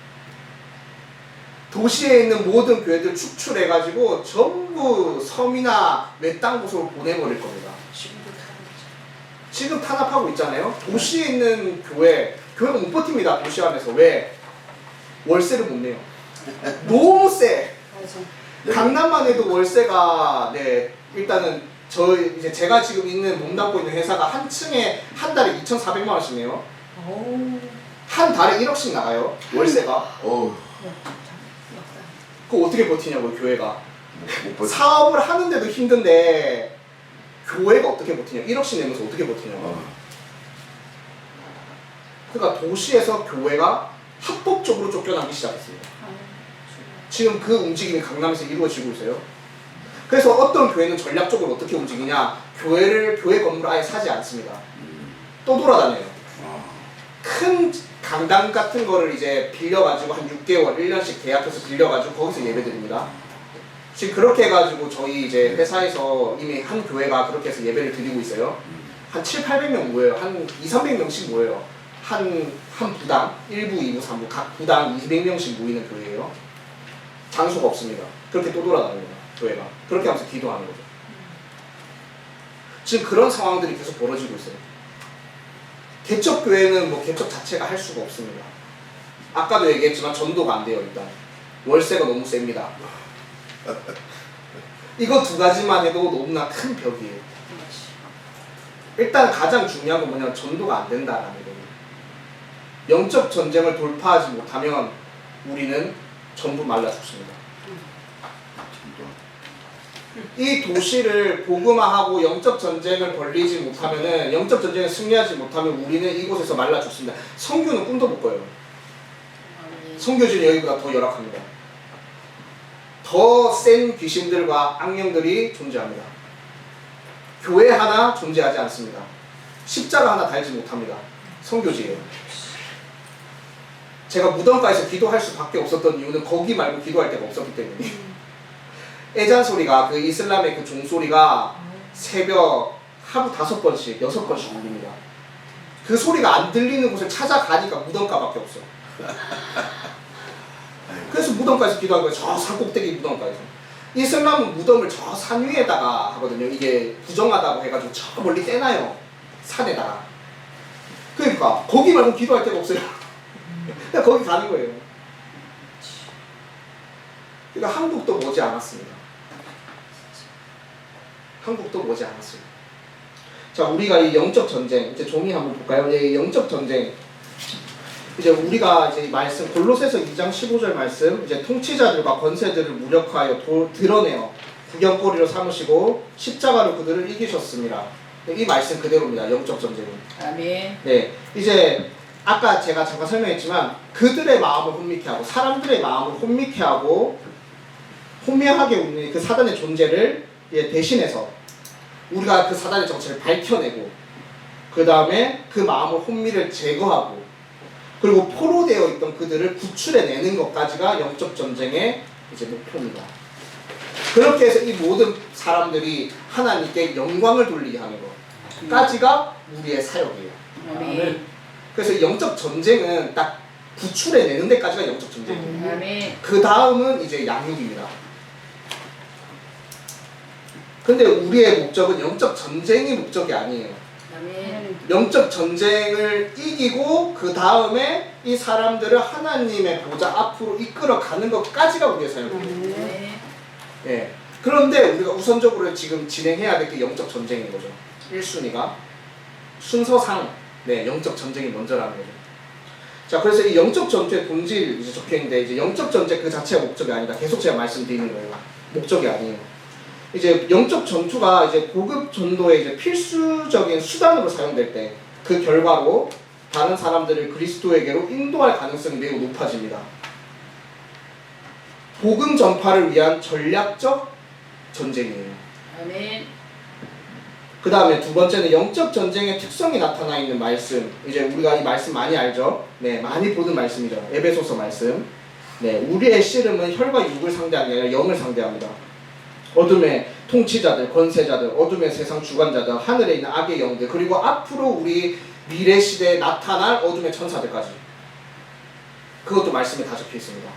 도시에 있는 모든 교회들 축출해가지고 전부 섬이나 외딴 곳으로 보내버릴 겁니다. 지금 탄압하고 있잖아요. 도시에 있는 교회가 못 버팁니다. 도시 안에서. 왜? 월세를 못 내요. 너무 세. 강남만 해도 월세가, 네, 일단은 이제 제가 지금 몸담고 있는 회사가 한 층에 한 달에 2,400만 원씩 내요. 한 달에 1억씩 나가요. 월세가. 그거 어떻게 버티냐고요, 교회가. 사업을 하는데도 힘든데 교회가 어떻게 버티냐. 1억씩 내면서 어떻게 버티냐고. 그러니까 도시에서 교회가 합법적으로 쫓겨나기 시작했습니다. 지금 그 움직임이 강남에서 이루어지고 있어요. 그래서 어떤 교회는 전략적으로 어떻게 움직이냐? 교회 건물을 아예 사지 않습니다. 또 돌아다녀요. 큰 강당 같은 거를 이제 빌려가지고 한 6개월, 1년씩 계약해서 빌려가지고 거기서 예배드립니다. 지금 그렇게 해가지고 저희 이제 회사에서 이미 한 교회가 그렇게 해서 예배를 드리고 있어요. 한 700~800명 모여요. 한 200~300명씩 모여요. 한 부당, 1부, 2부, 3부 각 부당 200명씩 모이는 교회예요. 장소가 없습니다. 그렇게 또 돌아다닙니다. 교회가. 그렇게 하면서 기도하는 거죠. 지금 그런 상황들이 계속 벌어지고 있어요. 개척교회는 뭐 개척 자체가 할 수가 없습니다. 아까도 얘기했지만 전도가 안 돼요. 일단 월세가 너무 셉니다. 이거 두 가지만 해도 너무나 큰 벽이에요. 일단 가장 중요한 건 뭐냐면 전도가 안 된다라는 거예요. 영적 전쟁을 돌파하지 못하면 우리는 전부 말라 죽습니다. 이 도시를 복음화하고 영적 전쟁을 벌리지 못하면은, 영적 전쟁에 승리하지 못하면 우리는 이곳에서 말라 죽습니다. 선교는 꿈도 못 꿔요. 선교지는 여기보다 더 열악합니다. 더 센 귀신들과 악령들이 존재합니다. 교회 하나 존재하지 않습니다. 십자가 하나 달지 못합니다. 선교지예요. 제가 무덤가에서 기도할 수밖에 없었던 이유는 거기 말고 기도할 데가 없었기 때문에. 애잔 소리가, 그 이슬람의 그 종소리가 새벽 하루 5번씩, 6번씩 울립니다. 그 소리가 안 들리는 곳을 찾아가니까 무덤가밖에 없어. 그래서 무덤가에서 기도한 거예요. 저 산꼭대기 무덤가에서. 이슬람은 무덤을 저 산 위에다가 하거든요. 이게 부정하다고 해가지고 저 멀리 떼놔요. 산에다가. 그러니까 거기 말고 기도할 데가 없어요. 그냥 거기 가는 거예요. 그러니까 한국도 머지 않았습니다. 한국도 머지 않았어요. 자, 우리가 이 영적 전쟁, 이제 종이 한번 볼까요? 이 영적 전쟁. 이제 우리가 이제 말씀, 골로새서 2장 15절 말씀, 이제 통치자들과 권세들을 무력하여 드러내어 구경거리로 삼으시고 십자가로 그들을 이기셨습니다. 이 말씀 그대로입니다. 영적 전쟁은. 아멘. 네, 이제 아까 제가 잠깐 설명했지만 그들의 마음을 혼미케 하고, 사람들의 마음을 혼미케 하고 혼미하게 우는 그 사단의 존재를 대신해서 우리가 그 사단의 정체를 밝혀내고, 그 다음에 그 마음을 혼미를 제거하고, 그리고 포로되어 있던 그들을 구출해내는 것까지가 영적 전쟁의 이제 목표입니다. 그렇게 해서 이 모든 사람들이 하나님께 영광을 돌리게 하는 것까지가 우리의 사역이에요. 아멘. 그래서 영적 전쟁은 딱 구출해내는 데까지가 영적 전쟁이에요. 아멘. 그 다음은 이제 양육입니다. 근데 우리의 목적은 영적 전쟁이 목적이 아니에요. 아멘. 영적 전쟁을 이기고 그 다음에 이 사람들을 하나님의 보좌 앞으로 이끌어 가는 것까지가 우리의 사역이에요. 아멘. 예. 그런데 우리가 우선적으로 지금 진행해야 될 게 영적 전쟁인 거죠. 1순위가 순서상 영적 전쟁이 먼저라는 거죠. 자, 그래서 이 영적 전투의 본질 이제 적혀 있는데, 이제 영적 전쟁 그 자체가 목적이 아니다. 계속 제가 말씀드리는 거예요. 목적이 아니에요. 이제 영적 전투가 이제 고급 전도의 이제 필수적인 수단으로 사용될 때 그 결과로 다른 사람들을 그리스도에게로 인도할 가능성이 매우 높아집니다. 복음 전파를 위한 전략적 전쟁이에요. 아멘. 그 다음에 두 번째는 영적 전쟁의 특성이 나타나 있는 말씀. 이제 우리가 이 말씀 많이 알죠? 네, 많이 보는 말씀이죠. 에베소서 말씀. 네, 우리의 씨름은 혈과 육을 상대하는 게 아니라 영을 상대합니다. 어둠의 통치자들, 권세자들, 어둠의 세상 주관자들, 하늘에 있는 악의 영들, 그리고 앞으로 우리 미래 시대에 나타날 어둠의 천사들까지. 그것도 말씀에 다 적혀 있습니다.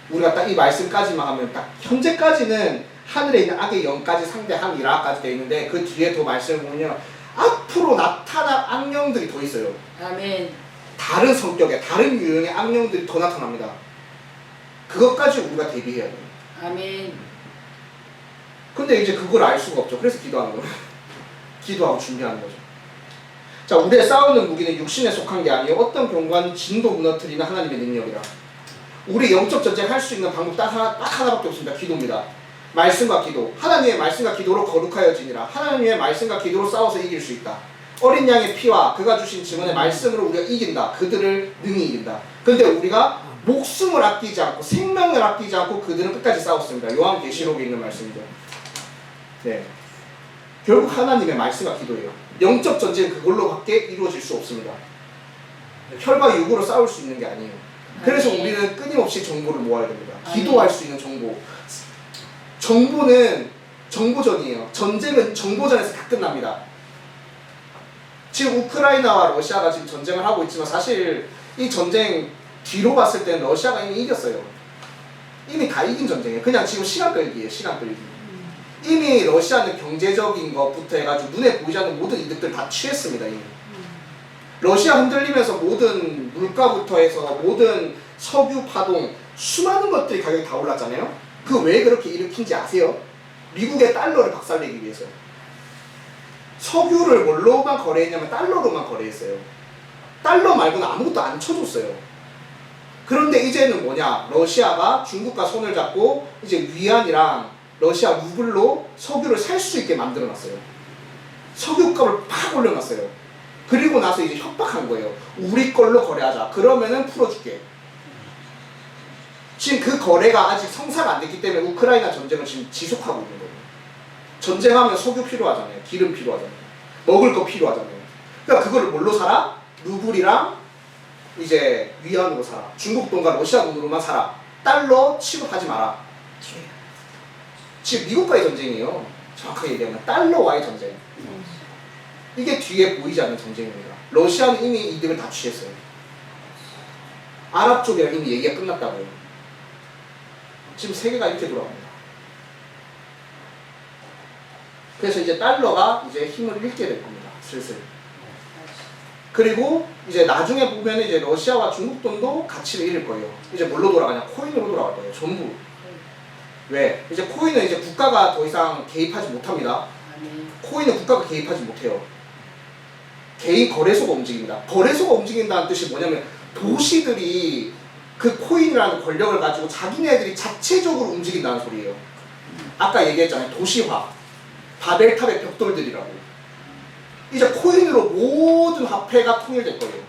우리가 딱 이 말씀까지만 하면 딱 현재까지는 하늘에 있는 악의 영까지 상대함이라까지 되어 있는데, 그 뒤에 더 말씀을 보면 앞으로 나타날 악령들이 더 있어요. 아멘. 다른 성격의, 다른 유형의 악령들이 더 나타납니다. 그것까지 우리가 대비해야 돼요. 아멘. 근데 이제 그걸 알 수가 없죠. 그래서 기도하는 거예요. 기도하고 준비하는 거죠. 자, 우리의 싸우는 무기는 육신에 속한 게 아니에요. 어떤 경우는 진도 무너뜨리는 하나님의 능력이라. 우리 영적 전쟁 할 수 있는 방법 딱 하나밖에 없습니다. 기도입니다. 말씀과 기도. 하나님의 말씀과 기도로 거룩하여지니라. 하나님의 말씀과 기도로 싸워서 이길 수 있다. 어린 양의 피와 그가 주신 증언의 말씀으로 우리가 이긴다. 그들을 능히 이긴다. 그런데 우리가 목숨을 아끼지 않고 생명을 아끼지 않고 그들은 끝까지 싸웠습니다. 요한계시록에 있는 말씀이죠. 네. 결국 하나님의 말씀과 기도예요. 영적 전쟁은 그걸로밖에 이루어질 수 없습니다. 혈과 육으로 싸울 수 있는 게 아니에요. 그래서 우리는 끊임없이 정보를 모아야 됩니다. 기도할 수 있는 정보. 정보는 정보전이에요. 전쟁은 정보전에서 다 끝납니다. 지금 우크라이나와 러시아가 지금 전쟁을 하고 있지만 사실 이 전쟁 뒤로 봤을 때는 러시아가 이미 이겼어요. 이미 다 이긴 전쟁이에요. 그냥 지금 시간 끌기예요. 시간 끌기. 이미 러시아는 경제적인 것부터 해가지고 눈에 보이지 않는 모든 이득들 다 취했습니다. 이미. 러시아 흔들리면서 모든 물가부터 해서 모든 석유 파동 수많은 것들이 가격이 다 올랐잖아요. 그 왜 그렇게 일으킨지 아세요? 미국의 달러를 박살내기 위해서. 석유를 뭘로만 거래했냐면 달러로만 거래했어요. 달러 말고는 아무것도 안 쳐줬어요. 그런데 이제는 뭐냐? 러시아가 중국과 손을 잡고 이제 위안이랑 러시아 루블로 석유를 살 수 있게 만들어놨어요. 석유값을 팍 올려놨어요. 그리고 나서 이제 협박한 거예요. 우리 걸로 거래하자. 그러면은 풀어줄게. 지금 그 거래가 아직 성사가 안 됐기 때문에 우크라이나 전쟁을 지금 지속하고 있는 거예요. 전쟁하면 석유 필요하잖아요. 기름 필요하잖아요. 먹을 거 필요하잖아요. 그러니까 그거를 뭘로 사라? 루블이랑 이제 위안으로 사라. 중국 돈과 러시아 돈으로만 사라. 달러 취급하지 마라. 지금 미국과의 전쟁이에요. 정확하게 얘기하면 달러와의 전쟁. 이게 뒤에 보이지 않는 전쟁입니다. 러시아는 이미 이득을 다 취했어요. 아랍 쪽이랑 이미 얘기가 끝났다고요. 지금 세계가 이렇게 돌아갑니다. 그래서 이제 달러가 이제 힘을 잃게 될 겁니다. 슬슬. 그리고 이제 나중에 보면 이제 러시아와 중국 돈도 가치를 잃을 거예요. 이제 뭘로 돌아가냐? 코인으로 돌아갈 거예요. 전부. 왜? 이제 코인은 이제 국가가 더 이상 개입하지 못합니다. 코인은 국가가 개입하지 못해요. 개인 거래소가 움직입니다. 거래소가 움직인다는 뜻이 뭐냐면 도시들이 그 코인이라는 권력을 가지고 자기네들이 자체적으로 움직인다는 소리예요. 아까 얘기했잖아요. 도시화. 바벨탑의 벽돌들이라고. 이제 코인으로 모든 화폐가 통일될 거예요.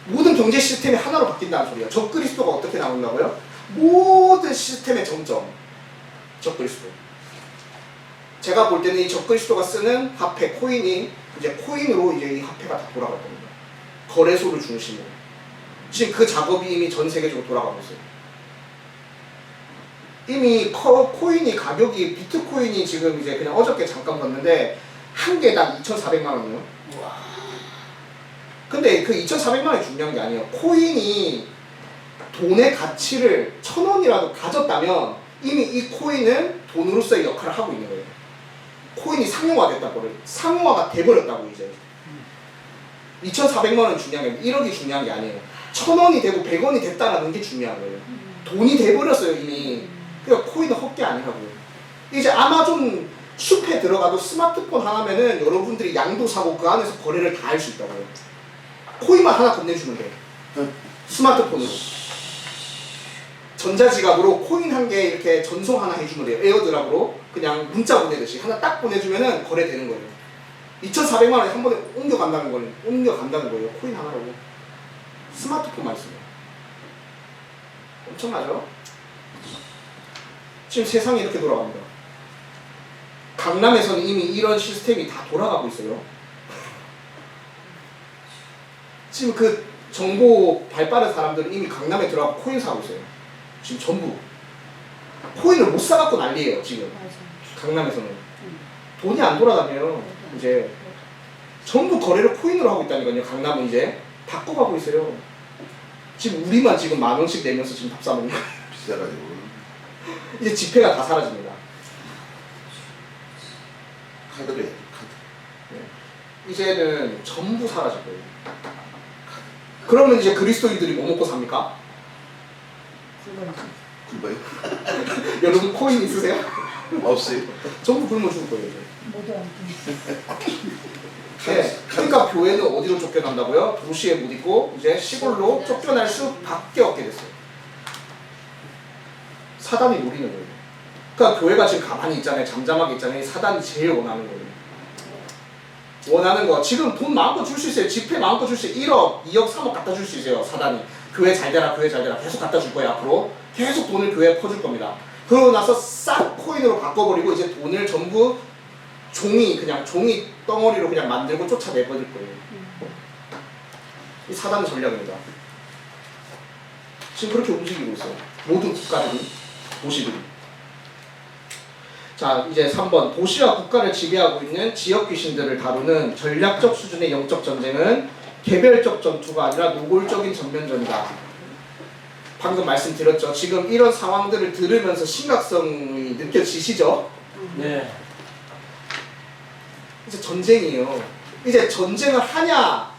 모든 경제 시스템이 하나로 바뀐다는 소리예요. 적그리스도가 어떻게 나온다고요? 모든 시스템의 정점. 적그리스도. 제가 볼 때는 이 적그리스도가 쓰는 화폐, 코인이 이제 코인으로 이제 이 화폐가 다 돌아갈 겁니다. 거래소를 중심으로. 지금 그 작업이 이미 전 세계적으로 돌아가고 있어요. 이미 코인이 가격이 비트코인이 지금 이제 그냥 어저께 잠깐 봤는데 한 개당 2,400만 원이요. 근데 그 2,400만 원이 중요한 게 아니에요. 코인이 돈의 가치를 1,000원이라도 가졌다면 이미 이 코인은 돈으로서의 역할을 하고 있는 거예요. 코인이 상용화됐다고, 상용화가 돼버렸다고 이제. 2,400만 원이 중요한 게 아니에요. 1억이 중요한 게 아니에요. 1,000원이 되고 100원이 됐다는 게 중요한 거예요. 돈이 돼버렸어요 이미. 그러니까 코인은 헛개 아니라고요. 이제 아마존 숲에 들어가도 스마트폰 하나면은 여러분들이 양도 사고 그 안에서 거래를 다 할 수 있다고요. 코인만 하나 건네주면 돼. 스마트폰으로. 전자지갑으로 코인 한 개 이렇게 전송 하나 해주면 돼요. 에어드랍으로 그냥 문자 보내듯이 하나 딱 보내주면은 거래되는 거예요. 2,400만 원에 한 번에 옮겨간다는 거예요. 코인 하나로. 스마트폰만 있으면. 엄청나죠? 지금 세상이 이렇게 돌아갑니다. 강남에서는 이미 이런 시스템이 다 돌아가고 있어요. 지금 그 정보 발빠른 사람들은 이미 강남에 들어가고 코인 사고 있어요. 지금 전부. 코인을 못 사갖고 난리예요 지금. 강남에서는. 돈이 안 돌아다녀요. 이제 전부 거래를 코인으로 하고 있다니까요. 강남은 이제 바꿔가고 있어요. 지금 우리만 지금 10,000원씩 내면서 지금 밥 사먹는 거예요. 비싸가지고. 이제 지폐가 다 사라집니다. 카드로 해야지, 카드. 네. 이제는 전부 사라질 거예요. 그러면 이제 그리스도인들이 뭐 먹고 삽니까? 굶어요? 여러분 코인 있으세요? 없어요. 전부 굶어 죽을 거예요. 이제. 모두 안 네. 그러니까 교회는 어디로 쫓겨난다고요? 도시에 못 있고 이제 시골로 쫓겨날 수밖에 없게 됐어요. 사단이 노리는 거예요. 그러니까 교회가 지금 가만히 있잖아요. 잠잠하게 있잖아요. 사단이 제일 원하는 거예요. 원하는 거. 지금 돈 마음껏 줄 수 있어요. 지폐 마음껏 줄 수 있어요. 1억, 2억, 3억 갖다 줄 수 있어요. 사단이. 교회 잘 되라, 교회 잘 되라 계속 갖다 줄 거예요. 앞으로 계속 돈을 교회에 퍼줄 겁니다. 그러고 나서 싹 코인으로 바꿔버리고 이제 돈을 전부 그냥 종이 덩어리로 그냥 만들고 쫓아내버릴 거예요. 이 사단의 전략입니다. 지금 그렇게 움직이고 있어요. 모든 국가들이, 도시들이. 자, 이제 3번. 도시와 국가를 지배하고 있는 지역 귀신들을 다루는 전략적 수준의 영적 전쟁은 개별적 전투가 아니라 노골적인 전면전이다. 방금 말씀드렸죠. 지금 이런 상황들을 들으면서 심각성이 느껴지시죠? 네. 이제 전쟁이에요. 이제 전쟁을 하냐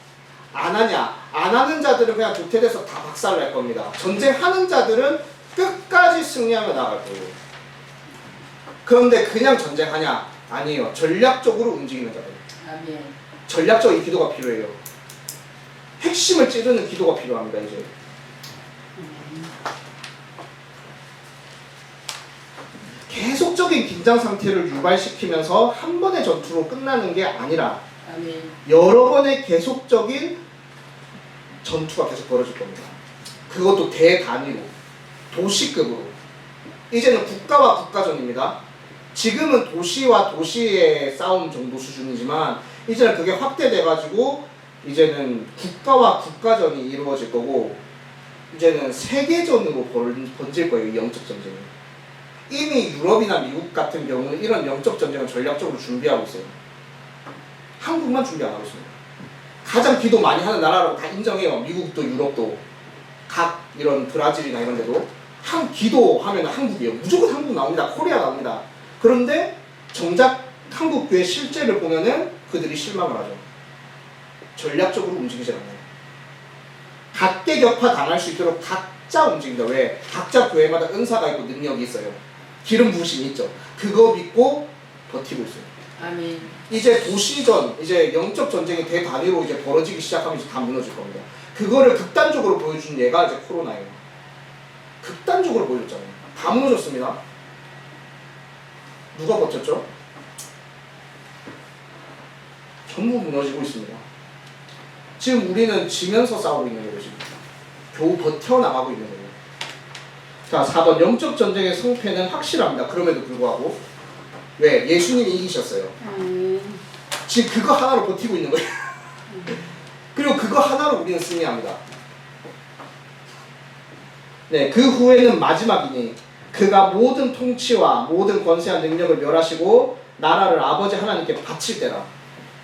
안 하냐. 안 하는 자들은 그냥 도태돼서 다 박살날 겁니다. 전쟁하는 자들은 끝까지 승리하며 나갈 거예요. 그런데 그냥 전쟁하냐? 아니에요. 전략적으로 움직이는 자들. 아멘. 전략적인 기도가 필요해요. 핵심을 찌르는 기도가 필요합니다. 이제. 계속적인 긴장 상태를 유발시키면서 한 번의 전투로 끝나는 게 아니라 아멘. 여러 번의 계속적인 전투가 계속 벌어질 겁니다. 그것도 대단위로, 도시급으로. 이제는 국가와 국가전입니다. 지금은 도시와 도시의 싸움 정도 수준이지만 이제는 그게 확대돼가지고 이제는 국가와 국가전이 이루어질 거고 이제는 세계전으로 번질 거예요. 이 영적 전쟁이. 이미 유럽이나 미국 같은 경우는 이런 영적 전쟁을 전략적으로 준비하고 있어요. 한국만 준비 안 하고 있습니다. 가장 기도 많이 하는 나라라고 다 인정해요. 미국도 유럽도 각 이런 브라질이나 이런 데도 기도하면 한국이에요. 무조건 한국 나옵니다. 코리아 나옵니다. 그런데 정작 한국 교회 실제를 보면은 그들이 실망을 하죠. 전략적으로 움직이지 않아요. 각계격파 당할 수 있도록 각자 움직인다. 왜? 각자 교회마다 은사가 있고 능력이 있어요. 기름 부으심이 있죠. 그거 믿고 버티고 있어요. 아멘. 이제 도시전, 이제 영적 전쟁이 대단위로 이제 벌어지기 시작하면 이제 다 무너질 겁니다. 그거를 극단적으로 보여준 예가 이제 코로나예요. 극단적으로 보여줬잖아요. 다 무너졌습니다. 누가 버텼죠? 전부 무너지고 있습니다. 지금 우리는 지면서 싸우고 있는 거예요. 지금 겨우 버텨나가고 있는 거예요. 자, 4번. 영적 전쟁의 승패는 확실합니다. 그럼에도 불구하고 왜? 예수님이 이기셨어요. 아멘. 지금 그거 하나로 버티고 있는 거예요. 그리고 그거 하나로 우리는 승리합니다. 네, 그 후에는 마지막이니 그가 모든 통치와 모든 권세와 능력을 멸하시고 나라를 아버지 하나님께 바칠 때라.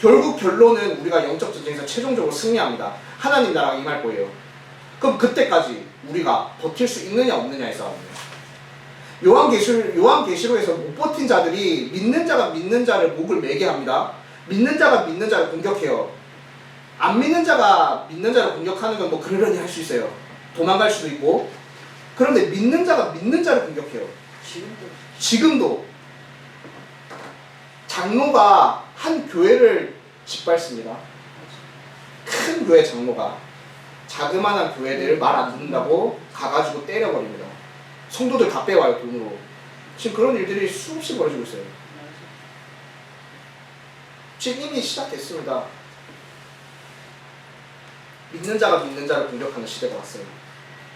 결국 결론은 우리가 영적 전쟁에서 최종적으로 승리합니다. 하나님 나라가 임할 거예요. 그럼 그때까지 우리가 버틸 수 있느냐 없느냐의 싸움이에요. 요한계시록에서 못 버틴 자들이 믿는 자가 믿는 자를 목을 매게 합니다. 믿는 자가 믿는 자를 공격해요. 안 믿는 자가 믿는 자를 공격하는 건 뭐 그러려니 할 수 있어요. 도망갈 수도 있고. 그런데 믿는 자가 믿는 자를 공격해요. 지금도 장로가 한 교회를 짓밟습니다. 큰 교회 장로가 자그마한 교회들 말 안 듣는다고 가가지고 때려버립니다. 성도들 다 빼와요, 돈으로. 지금 그런 일들이 수없이 벌어지고 있어요. 지금 이미 시작됐습니다. 믿는 자가 믿는 자를 공격하는 시대가 왔어요.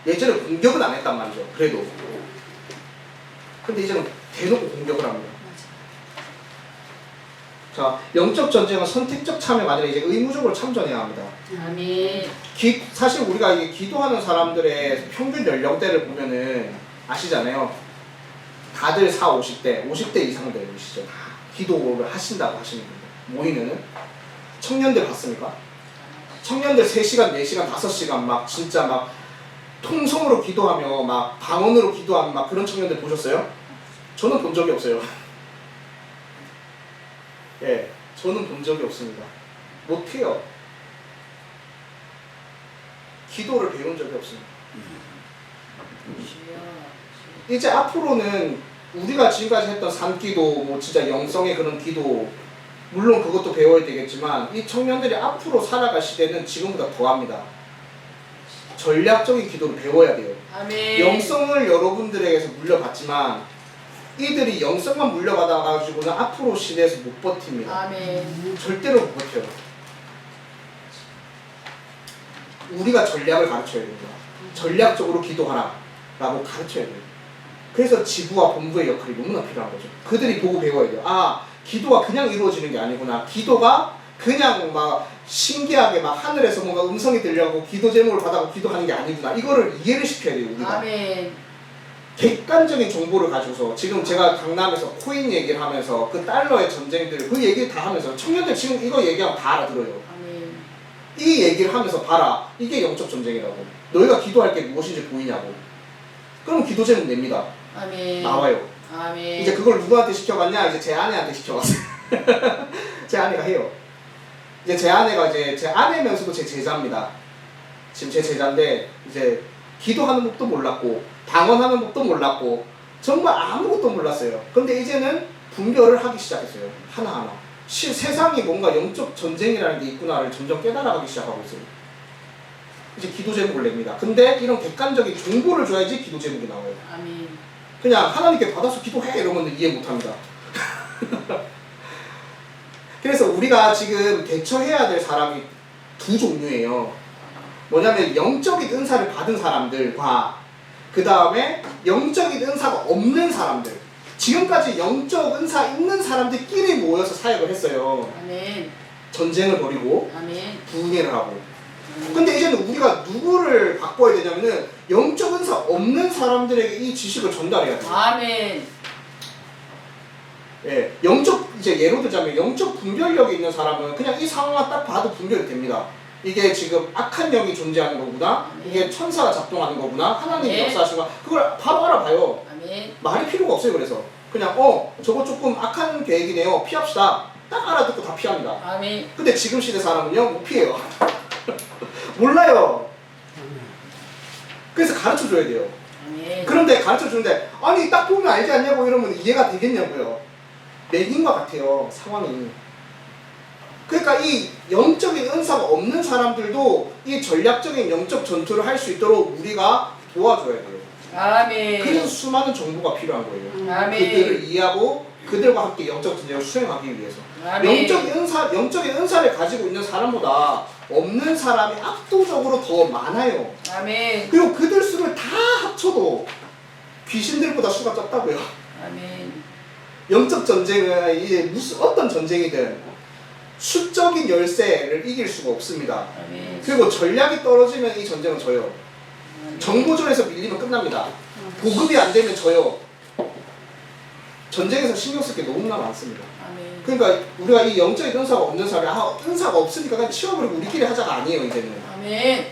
예전에 공격은 안 했단 말이죠. 그래도. 근데 이제는 대놓고 공격을 합니다. 자, 영적 전쟁은 선택적 참여가 아니라 이제 의무적으로 참전해야 합니다. 아멘. 사실 우리가 이게 기도하는 사람들의 평균 연령대를 보면은 아시잖아요. 다들 40, 50대, 50대 이상 되시죠. 다 기도를 하신다고 하시는 분들 모이면은. 청년들 봤습니까? 청년들 3시간, 4시간, 5시간 막 진짜 막 통성으로 기도하며 막 방언으로 기도하는 막 그런 청년들 보셨어요? 저는 본 적이 없어요. 예, 저는 본 적이 없습니다. 못해요. 기도를 배운 적이 없습니다. 이제 앞으로는 우리가 지금까지 했던 산기도, 뭐 진짜 영성의 그런 기도, 물론 그것도 배워야 되겠지만 이 청년들이 앞으로 살아갈 시대는 지금보다 더합니다. 전략적인 기도를 배워야 돼요. 아멘. 영성을 여러분들에게서 물려받지만 이들이 영성만 물려받아가지고는 앞으로 시대에서 못 버팁니다. 아멘. 절대로 못 버텨요. 우리가 전략을 가르쳐야 됩니다. 전략적으로 기도하라 라고 가르쳐야 돼요. 그래서 지부와 본부의 역할이 너무나 필요한 거죠. 그들이 보고 배워야 돼요. 아, 기도가 그냥 이루어지는 게 아니구나. 기도가 그냥 막 신기하게 막 하늘에서 뭔가 음성이 들려고 기도 제목을 받아서 기도하는 게 아니구나. 이거를 이해를 시켜야 돼요, 우리가. 아멘. 객관적인 정보를 가지고서 지금 제가 강남에서 코인 얘기를 하면서 그 달러의 전쟁들 그 얘기를 다 하면서 청년들 지금 이거 얘기하면 다 알아들어요. 아멘. 이 얘기를 하면서 봐라. 이게 영적 전쟁이라고. 너희가 기도할 게 무엇인지 보이냐고. 그럼 기도 제목 냅니다. 아멘. 나와요. 아멘. 이제 그걸 누구한테 시켜갔냐? 이제 제 아내한테 시켜갔어요. 제 아내가 해요. 이제 제 아내가 이제 제 아내면서도 제 제자입니다. 지금 제 제자인데 이제 기도하는 법도 몰랐고 방언하는 법도 몰랐고 정말 아무것도 몰랐어요. 근데 이제는 분별을 하기 시작했어요. 하나하나. 세상이 뭔가 영적 전쟁이라는 게 있구나를 점점 깨달아가기 시작하고 있어요. 이제 기도 제목을 냅니다. 근데 이런 객관적인 정보를 줘야지 기도 제목이 나와요. 아멘. 그냥 하나님께 받아서 기도해 이러면 이해 못합니다. 그래서 우리가 지금 대처해야 될 사람이 두 종류예요. 뭐냐면 영적인 은사를 받은 사람들과 그 다음에 영적인 은사가 없는 사람들. 지금까지 영적 은사 있는 사람들끼리 모여서 사역을 했어요. 아멘. 전쟁을 벌이고 아멘. 부흥회를 하고. 근데 이제는 우리가 누구를 바꿔야 되냐면은 영적 은사 없는 사람들에게 이 지식을 전달해야 돼요. 아멘. 예, 영적 이제 예로 들자면 영적 분별력이 있는 사람은 그냥 이 상황만 딱 봐도 분별이 됩니다. 이게 지금 악한 영이 존재하는 거구나, 이게 천사가 작동하는 거구나, 하나님이 네. 역사하시는 거구나, 그걸 바로 알아봐요. 아멘. 말이 필요가 없어요. 그래서 그냥 저거 조금 악한 계획이네요, 피합시다. 딱 알아듣고 다 피합니다. 아멘. 근데 지금 시대 사람은요 못 피해요. 몰라요. 그래서 가르쳐 줘야 돼요. 아멘. 그런데 가르쳐 주는데 아니 딱 보면 알지 않냐고 이러면 이해가 되겠냐고요. 맥인과 같아요, 상황이. 그러니까 이 영적인 은사가 없는 사람들도 이 전략적인 영적 전투를 할 수 있도록 우리가 도와줘야 돼요. 아멘. 그래서 수많은 정보가 필요한 거예요. 아멘. 그들을 이해하고 그들과 함께 영적 전쟁을 수행하기 위해서. 아멘. 영적인 은사를 가지고 있는 사람보다 없는 사람이 압도적으로 더 많아요. 아멘. 그리고 그들 수를 다 합쳐도 귀신들보다 수가 적다고요. 아멘. 영적 전쟁은 이제 무슨 어떤 전쟁이든 수적인 열세를 이길 수가 없습니다. 아멘. 그리고 전략이 떨어지면 이 전쟁은 져요. 정보전에서 밀리면 끝납니다. 보급이 안 되면 져요. 전쟁에서 신경 쓸 게 너무나 많습니다. 아멘. 그러니까 우리가 이 영적인 은사가 없는 사람이 은사가 없으니까 그냥 치워버리고 우리끼리 하자가 아니에요. 이제는 아멘.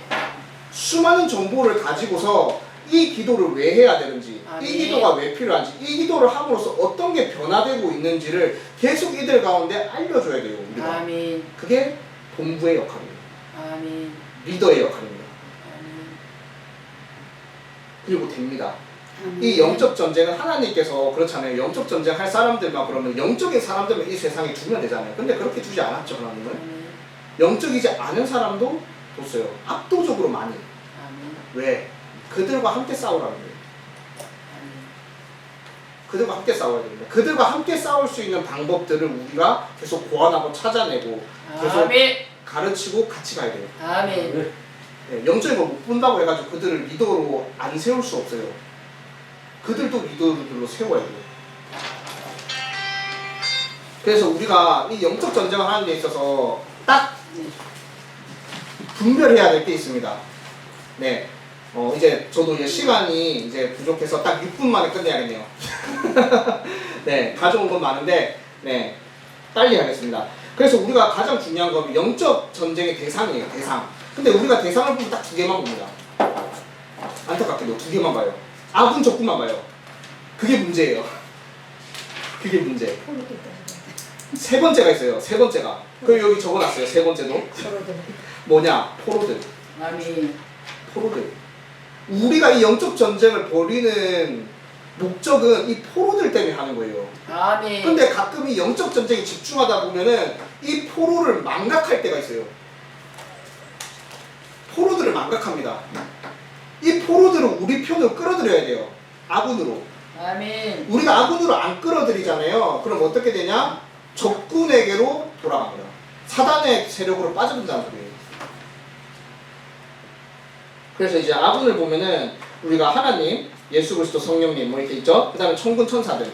수많은 정보를 가지고서 이 기도를 왜 해야 되는지, 아멘. 이 기도가 왜 필요한지, 이 기도를 함으로써 어떤 게 변화되고 있는지를 계속 이들 가운데 알려줘야 돼요. 우리가. 아멘. 그게 본부의 역할이에요. 아멘. 리더의 역할입니다. 아멘. 그리고 됩니다. 이 영적 전쟁은 하나님께서 그렇잖아요. 영적 전쟁 할 사람들만 그러면 영적인 사람들만 이 세상에 두면 되잖아요. 근데 그렇게 두지 않았죠, 하나님은. 아멘. 영적이지 않은 사람도 뒀어요. 압도적으로 많이. 아멘. 왜? 그들과 함께 싸우라는 거예요. 아멘. 그들과 함께 싸워야 됩니다. 그들과 함께 싸울 수 있는 방법들을 우리가 계속 고안하고 찾아내고 계속 아멘. 가르치고 같이 가야 돼요. 아멘. 네, 영적인 걸 못 본다고 해가지고 그들을 리더로 안 세울 수 없어요. 그들도 리더들로 세워야 돼요. 그래서 우리가 이 영적 전쟁을 하는 데 있어서 딱 분별해야 될 게 있습니다. 네. 이제 저도 이제 시간이 이제 부족해서 딱 6분 만에 끝내야겠네요. 네, 가져온 건 많은데, 네, 빨리 하겠습니다. 그래서 우리가 가장 중요한 건 영적 전쟁의 대상이에요, 대상. 근데 우리가 대상을 보면 딱 두 개만 봅니다. 안타깝게도 두 개만 봐요. 아군 적군만 봐요. 그게 문제예요. 그게 문제. 세 번째가 있어요, 세 번째가. 그리고 여기 적어놨어요, 세 번째도. 뭐냐? 포로들. 아멘. 포로들. 우리가 이 영적 전쟁을 벌이는 목적은 이 포로들 때문에 하는 거예요. 아멘. 근데 가끔 이 영적 전쟁에 집중하다 보면은 이 포로를 망각할 때가 있어요. 포로들을 망각합니다. 이 포로들을 우리 편으로 끌어들여야 돼요. 아군으로. 아멘. 우리가 아군으로 안 끌어들이잖아요. 그럼 어떻게 되냐? 적군에게로 돌아갑니다. 사단의 세력으로 빠져든다는 소리예요. 그래서 이제 아군을 보면은 우리가 하나님, 예수 그리스도, 성령님 뭐 이렇게 있죠. 그다음에 천군 천사들,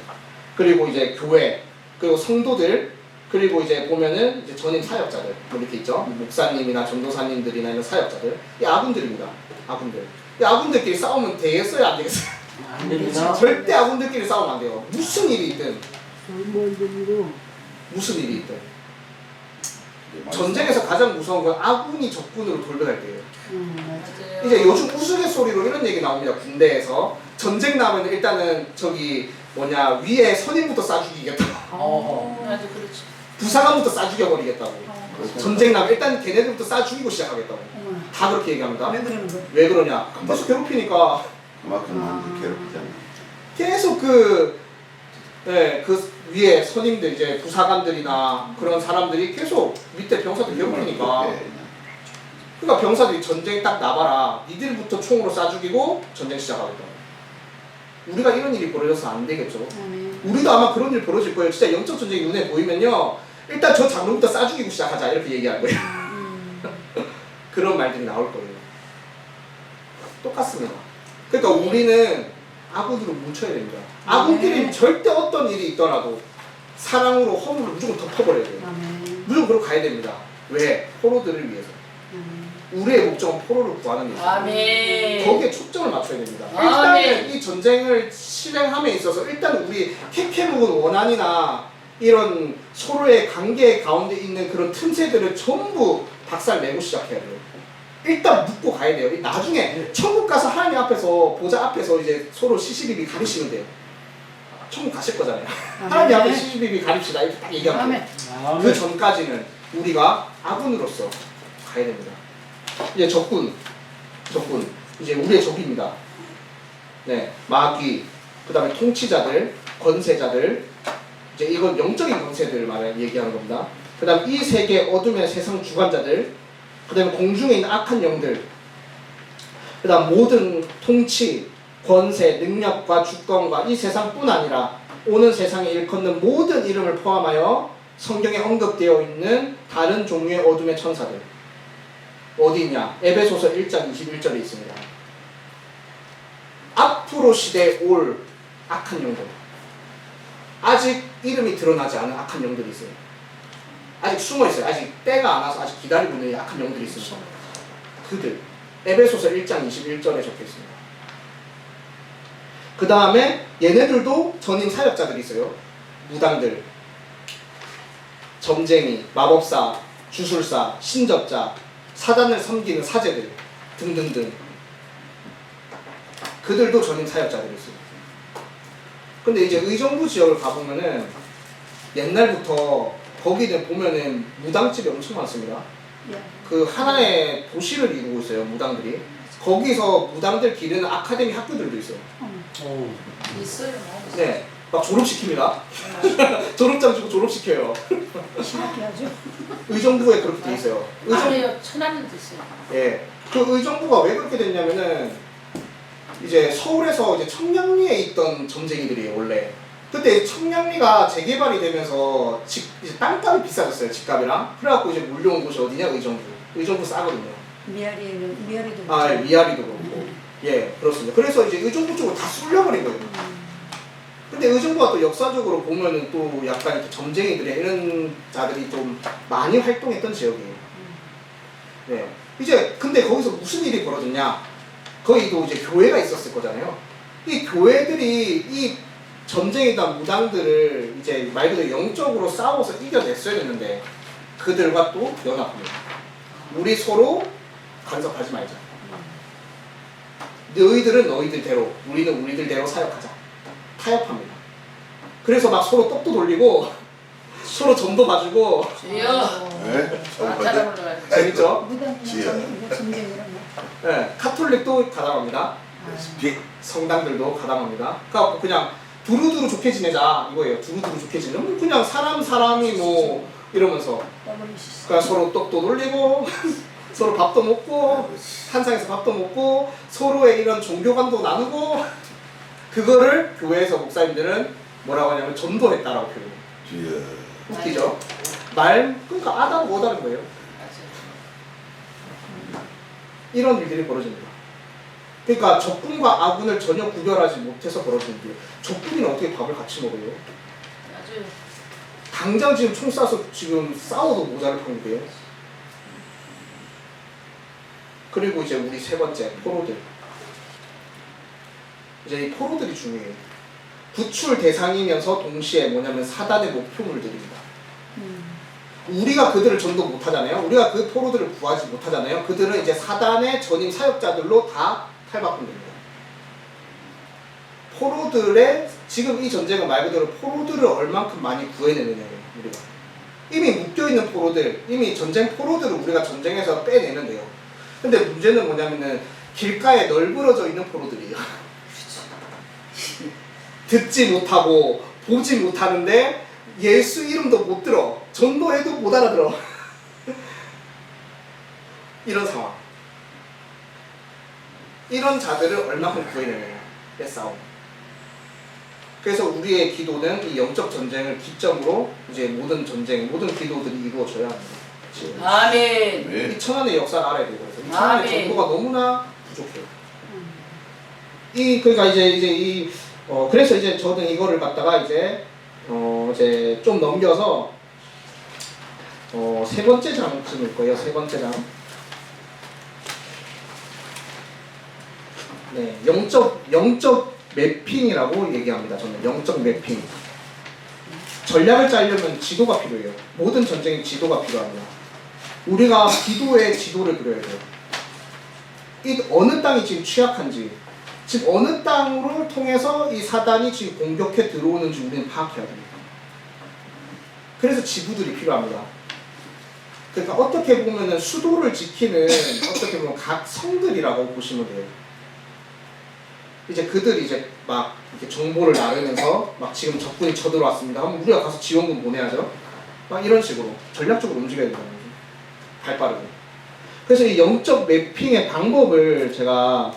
그리고 이제 교회, 그리고 성도들, 그리고 이제 보면은 이제 전임 사역자들 뭐 이렇게 있죠. 목사님이나 전도사님들이나 이런 사역자들, 이 아군들입니다. 아군들. 이 아군들끼리 싸우면 되겠어요, 안 되겠어요? 안 됩니다. 절대 아군들끼리 싸우면 안 돼요. 무슨 일이 있든, 무슨 일이 있든. 전쟁에서 가장 무서운 건 아군이 적군으로 돌변할 때예요. 맞아요. 이제 요즘 우스갯소리로 이런 얘기 나옵니다. 군대에서 전쟁 나면 일단은 저기 뭐냐 위에 선임부터 쏴 죽이겠다. 맞아, 그렇지. 부사관부터 쏴 죽여버리겠다고. 전쟁 나면 일단 걔네들부터 쏴 죽이고 시작하겠다고. 다 그렇게 얘기합니다. 왜 그러는 거야? 왜 그러냐? 계속 괴롭히니까 그만큼 많이 괴롭히잖아. 계속 그 위에 선임들 이제 부사관들이나 그런 사람들이 계속 밑에 병사들 괴롭히니까. 그러니까 병사들이 전쟁 딱 나봐라. 니들부터 총으로 쏴 죽이고 전쟁 시작하겠다. 우리가 이런 일이 벌어져서 안 되겠죠. 우리도 아마 그런 일 벌어질 거예요. 진짜 영적 전쟁이 눈에 보이면요. 일단 저 장로부터 쏴 죽이고 시작하자 이렇게 얘기할 거예요. 그런 말들이 나올 거예요. 똑같습니다. 그러니까 우리는 아군으로 뭉쳐야 됩니다. 아군끼리 절대 어떤 일이 있더라도 사랑으로 허물을 무조건 덮어버려야 돼요. 무조건 그렇게 가야 됩니다. 왜? 포로들을 위해서. 우리의 목적은 포로를 구하는 게 있어요. 아멘. 거기에 초점을 맞춰야 됩니다. 아멘. 일단은 이 전쟁을 실행함에 있어서 일단 우리 캐캐묵은 원한이나 이런 서로의 관계 가운데 있는 그런 틈새들을 전부 박살내고 시작해야 돼요. 일단 묻고 가야 돼요. 나중에 천국 가서 하나님 앞에서 보좌 앞에서 이제 서로 시시비비 가리시면 돼요. 천국 가실 거잖아요. 하나님 앞에 시시비비 가립시다 이렇게 딱 얘기하면 돼요. 그 전까지는 우리가 아군으로서 가야 됩니다. 이제 적군 이제 우리의 적입니다. 네, 마귀, 그 다음에 통치자들, 권세자들, 이제 이건 영적인 권세들을 얘기하는 겁니다. 그 다음 이 세계 어둠의 세상 주관자들, 그 다음에 공중에 있는 악한 영들, 그 다음 모든 통치, 권세, 능력과 주권과 이 세상뿐 아니라 오는 세상에 일컫는 모든 이름을 포함하여 성경에 언급되어 있는 다른 종류의 어둠의 천사들. 어디 있냐? 에베소서 1장 21절에 있습니다. 앞으로 시대에 올 악한 영들. 아직 이름이 드러나지 않은 악한 영들이 있어요. 아직 숨어 있어요. 아직 때가 안 와서 아직 기다리고 있는 악한 영들이 있습니다. 그들. 에베소서 1장 21절에 적혀 있습니다. 그 다음에 얘네들도 전임 사역자들이 있어요. 무당들, 점쟁이, 마법사, 주술사, 신접자, 사단을 섬기는 사제들 등등등. 그들도 전임 사역자들이 있어요. 근데 이제 의정부 지역을 가보면은 옛날부터 거기는 보면은 무당집이 엄청 많습니다. 그 하나의 도시를 이루고 있어요, 무당들이. 거기서 무당들 기르는 아카데미 학교들도 있어요. 있어요. 네, 막 졸업시킵니다. 졸업장 주고 졸업시켜요. 신학해야죠. 의정부에 그렇게 돼 있어요. 아니요, 천안에도 있어요. 예, 그 의정부가 왜 그렇게 됐냐면은 이제 서울에서 이제 청량리에 있던 점쟁이들이에요 원래. 그때 청량리가 재개발이 되면서 이제 땅값이 비싸졌어요, 집값이랑. 그래갖고 이제 몰려온 곳이 어디냐? 의정부. 의정부 싸거든요. 미아리도. 아, 예, 미아리도 그렇고. 예, 그렇습니다. 그래서 이제 의정부 쪽으로 다 쏠려버린 거예요. 근데 의정부가 또 역사적으로 보면은 또 약간 이렇게 점쟁이들의 이런 자들이 좀 많이 활동했던 지역이에요. 네. 이제 근데 거기서 무슨 일이 벌어졌냐? 거기도 이제 교회가 있었을 거잖아요. 이 교회들이 이 점쟁이단 무당들을 이제 말 그대로 영적으로 싸워서 이겨냈어야 했는데 그들과 또 연합합니다. 우리 서로 간섭하지 말자. 너희들은 너희들대로, 우리는 우리들대로 사역하자. 타협합니다. 그래서 막 서로 떡도 돌리고 서로 점도 봐주고. 주여. 네? 따라 올라가요. 재밌죠? 전쟁이란 네, 카톨릭도 가담합니다. 성당들도 가담합니다. 그러니까 그냥 두루두루 좋게 지내자 이거예요. 두루두루 좋게 지내면 그냥 사람이 뭐 이러면서 그냥 서로 떡도 돌리고 서로 밥도 먹고 한상에서 밥도 먹고 서로의 이런 종교관도 나누고 그거를 교회에서 목사님들은 뭐라고 하냐면 전도했다라고 표현해요. 웃기죠? 그러니까 아다고 오다는 거예요. 이런 일들이 벌어집니다. 그러니까 적군과 아군을 전혀 구별하지 못해서 벌어지는 일이에요. 적군이는 어떻게 밥을 같이 먹어요? 아주 당장 지금 총 쏴서 지금 싸워도 모자랄 판인데요. 그리고 이제 우리 세 번째 포로들. 이제 이 포로들이 중요해요. 구출 대상이면서 동시에 뭐냐면 사단의 목표물들입니다. 우리가 그들을 전도 못하잖아요. 우리가 그 포로들을 구하지 못하잖아요. 그들은 이제 사단의 전임 사역자들로 다 탈바꿈됩니다. 포로들의 지금 이 전쟁은 말 그대로 포로들을 얼만큼 많이 구해내느냐예요. 우리가 이미 묶여있는 포로들, 이미 전쟁 포로들을 우리가 전쟁에서 빼내면 돼요. 근데 문제는 뭐냐면은 길가에 널브러져 있는 포로들이에요. 듣지 못하고 보지 못하는데 예수 이름도 못 들어, 전도해도 못 알아들어. 이런 상황. 이런 자들을 얼마큼 구해내느냐의 싸움. 그래서 우리의 기도는 이 영적 전쟁을 기점으로 이제 모든 전쟁, 모든 기도들이 이루어져야 합니다. 지금. 아멘. 네. 이 천안의 역사를 알아야 되고 그래서 이 천안의 아멘. 정보가 너무나 부족해요. 그러니까 이제 그래서 이제 저는 이거를 갖다가 이제 좀 넘겨서 세 번째 장쯤일 거예요. 세 번째 장. 네, 영적 매핑이라고 얘기합니다. 저는 영적 매핑. 전략을 짜려면 지도가 필요해요. 모든 전쟁에 지도가 필요합니다. 우리가 기도의 지도를 그려야 돼요. 이 어느 땅이 지금 취약한지, 지금 어느 땅을 통해서 이 사단이 지금 공격해 들어오는지 우리는 파악해야 됩니다. 그래서 지부들이 필요합니다. 그러니까 어떻게 보면은 수도를 지키는 어떻게 보면 각 성들이라고 보시면 돼요. 이제 그들이 이제 막 이렇게 정보를 나누면서 막 지금 적군이 쳐들어왔습니다. 하면 우리가 가서 지원군 보내야죠. 막 이런 식으로 전략적으로 움직여야 된다는 거죠. 발 빠르게. 그래서 이 영적 매핑의 방법을 제가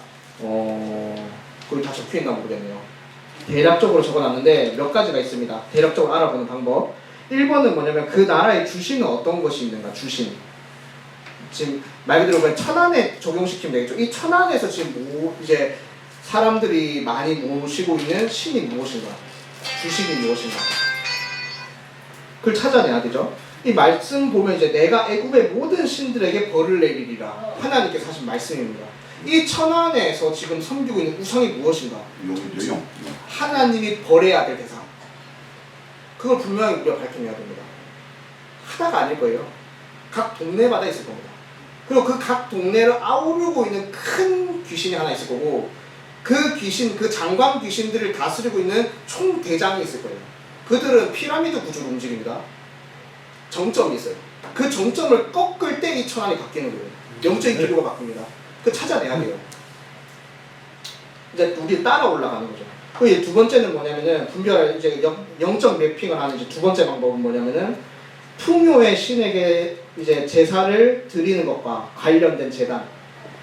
거기 다 적혀있나 모르겠네요. 대략적으로 적어놨는데 몇 가지가 있습니다. 대략적으로 알아보는 방법. 1번은 뭐냐면 그 나라의 주신은 어떤 것이 있는가. 주신. 지금 말 그대로 그냥 천안에 적용시키면 되겠죠. 이 천안에서 지금 이제 사람들이 많이 모시고 있는 신이 무엇인가, 주신이 무엇인가, 그걸 찾아내야 되죠. 이 말씀 보면 이제 내가 애굽의 모든 신들에게 벌을 내리리라 하나님께서 하신 말씀입니다. 이 천안에서 지금 섬기고 있는 우상이 무엇인가? 용. 하나님이 벌해야 될 대상. 그걸 분명히 우리가 밝혀내야 됩니다. 하나가 아닐 거예요. 각 동네마다 있을 겁니다. 그리고 그 각 동네를 아우르고 있는 큰 귀신이 하나 있을 거고, 그 귀신, 그 장관 귀신들을 다스리고 있는 총대장이 있을 거예요. 그들은 피라미드 구조로 움직입니다. 정점이 있어요. 그 정점을 꺾을 때 이 천안이 바뀌는 거예요. 영적인 기류가 바뀝니다. 그 찾아내야 돼요. 이제 우리 따라 올라가는 거죠. 그 두 번째는 뭐냐면은 분별할 이제 영적 매핑을 하는 이제 두 번째 방법은 뭐냐면은 풍요의 신에게 이제 제사를 드리는 것과 관련된 제단,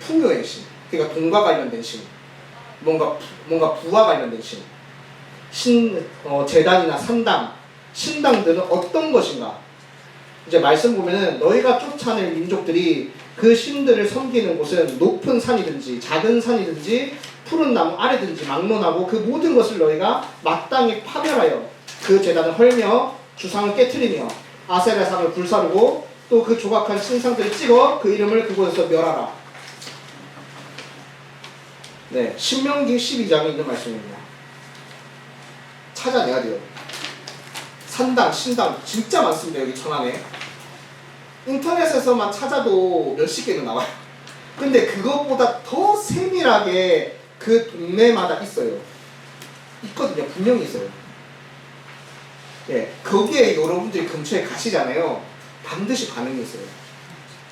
풍요의 신, 그러니까 돈과 관련된 신, 뭔가 부와 관련된 신, 제단이나 산당, 신당들은 어떤 것인가? 이제 말씀 보면은 너희가 쫓아낼 민족들이 그 신들을 섬기는 곳은 높은 산이든지 작은 산이든지 푸른 나무 아래든지 막론하고 그 모든 것을 너희가 마땅히 파멸하여 그 제단을 헐며 주상을 깨트리며 아세라 상을 불사르고 또 그 조각한 신상들을 찍어 그 이름을 그곳에서 멸하라. 네, 신명기 12장에 있는 말씀입니다. 찾아내야 돼요. 산당, 신당 진짜 많습니다. 여기 천안에. 인터넷에서만 찾아도 몇십 개는 나와요. 근데 그것보다 더 세밀하게 그 동네마다 있어요. 있거든요. 분명히 있어요. 예, 거기에 여러분들이 근처에 가시잖아요. 반드시 반응이 있어요.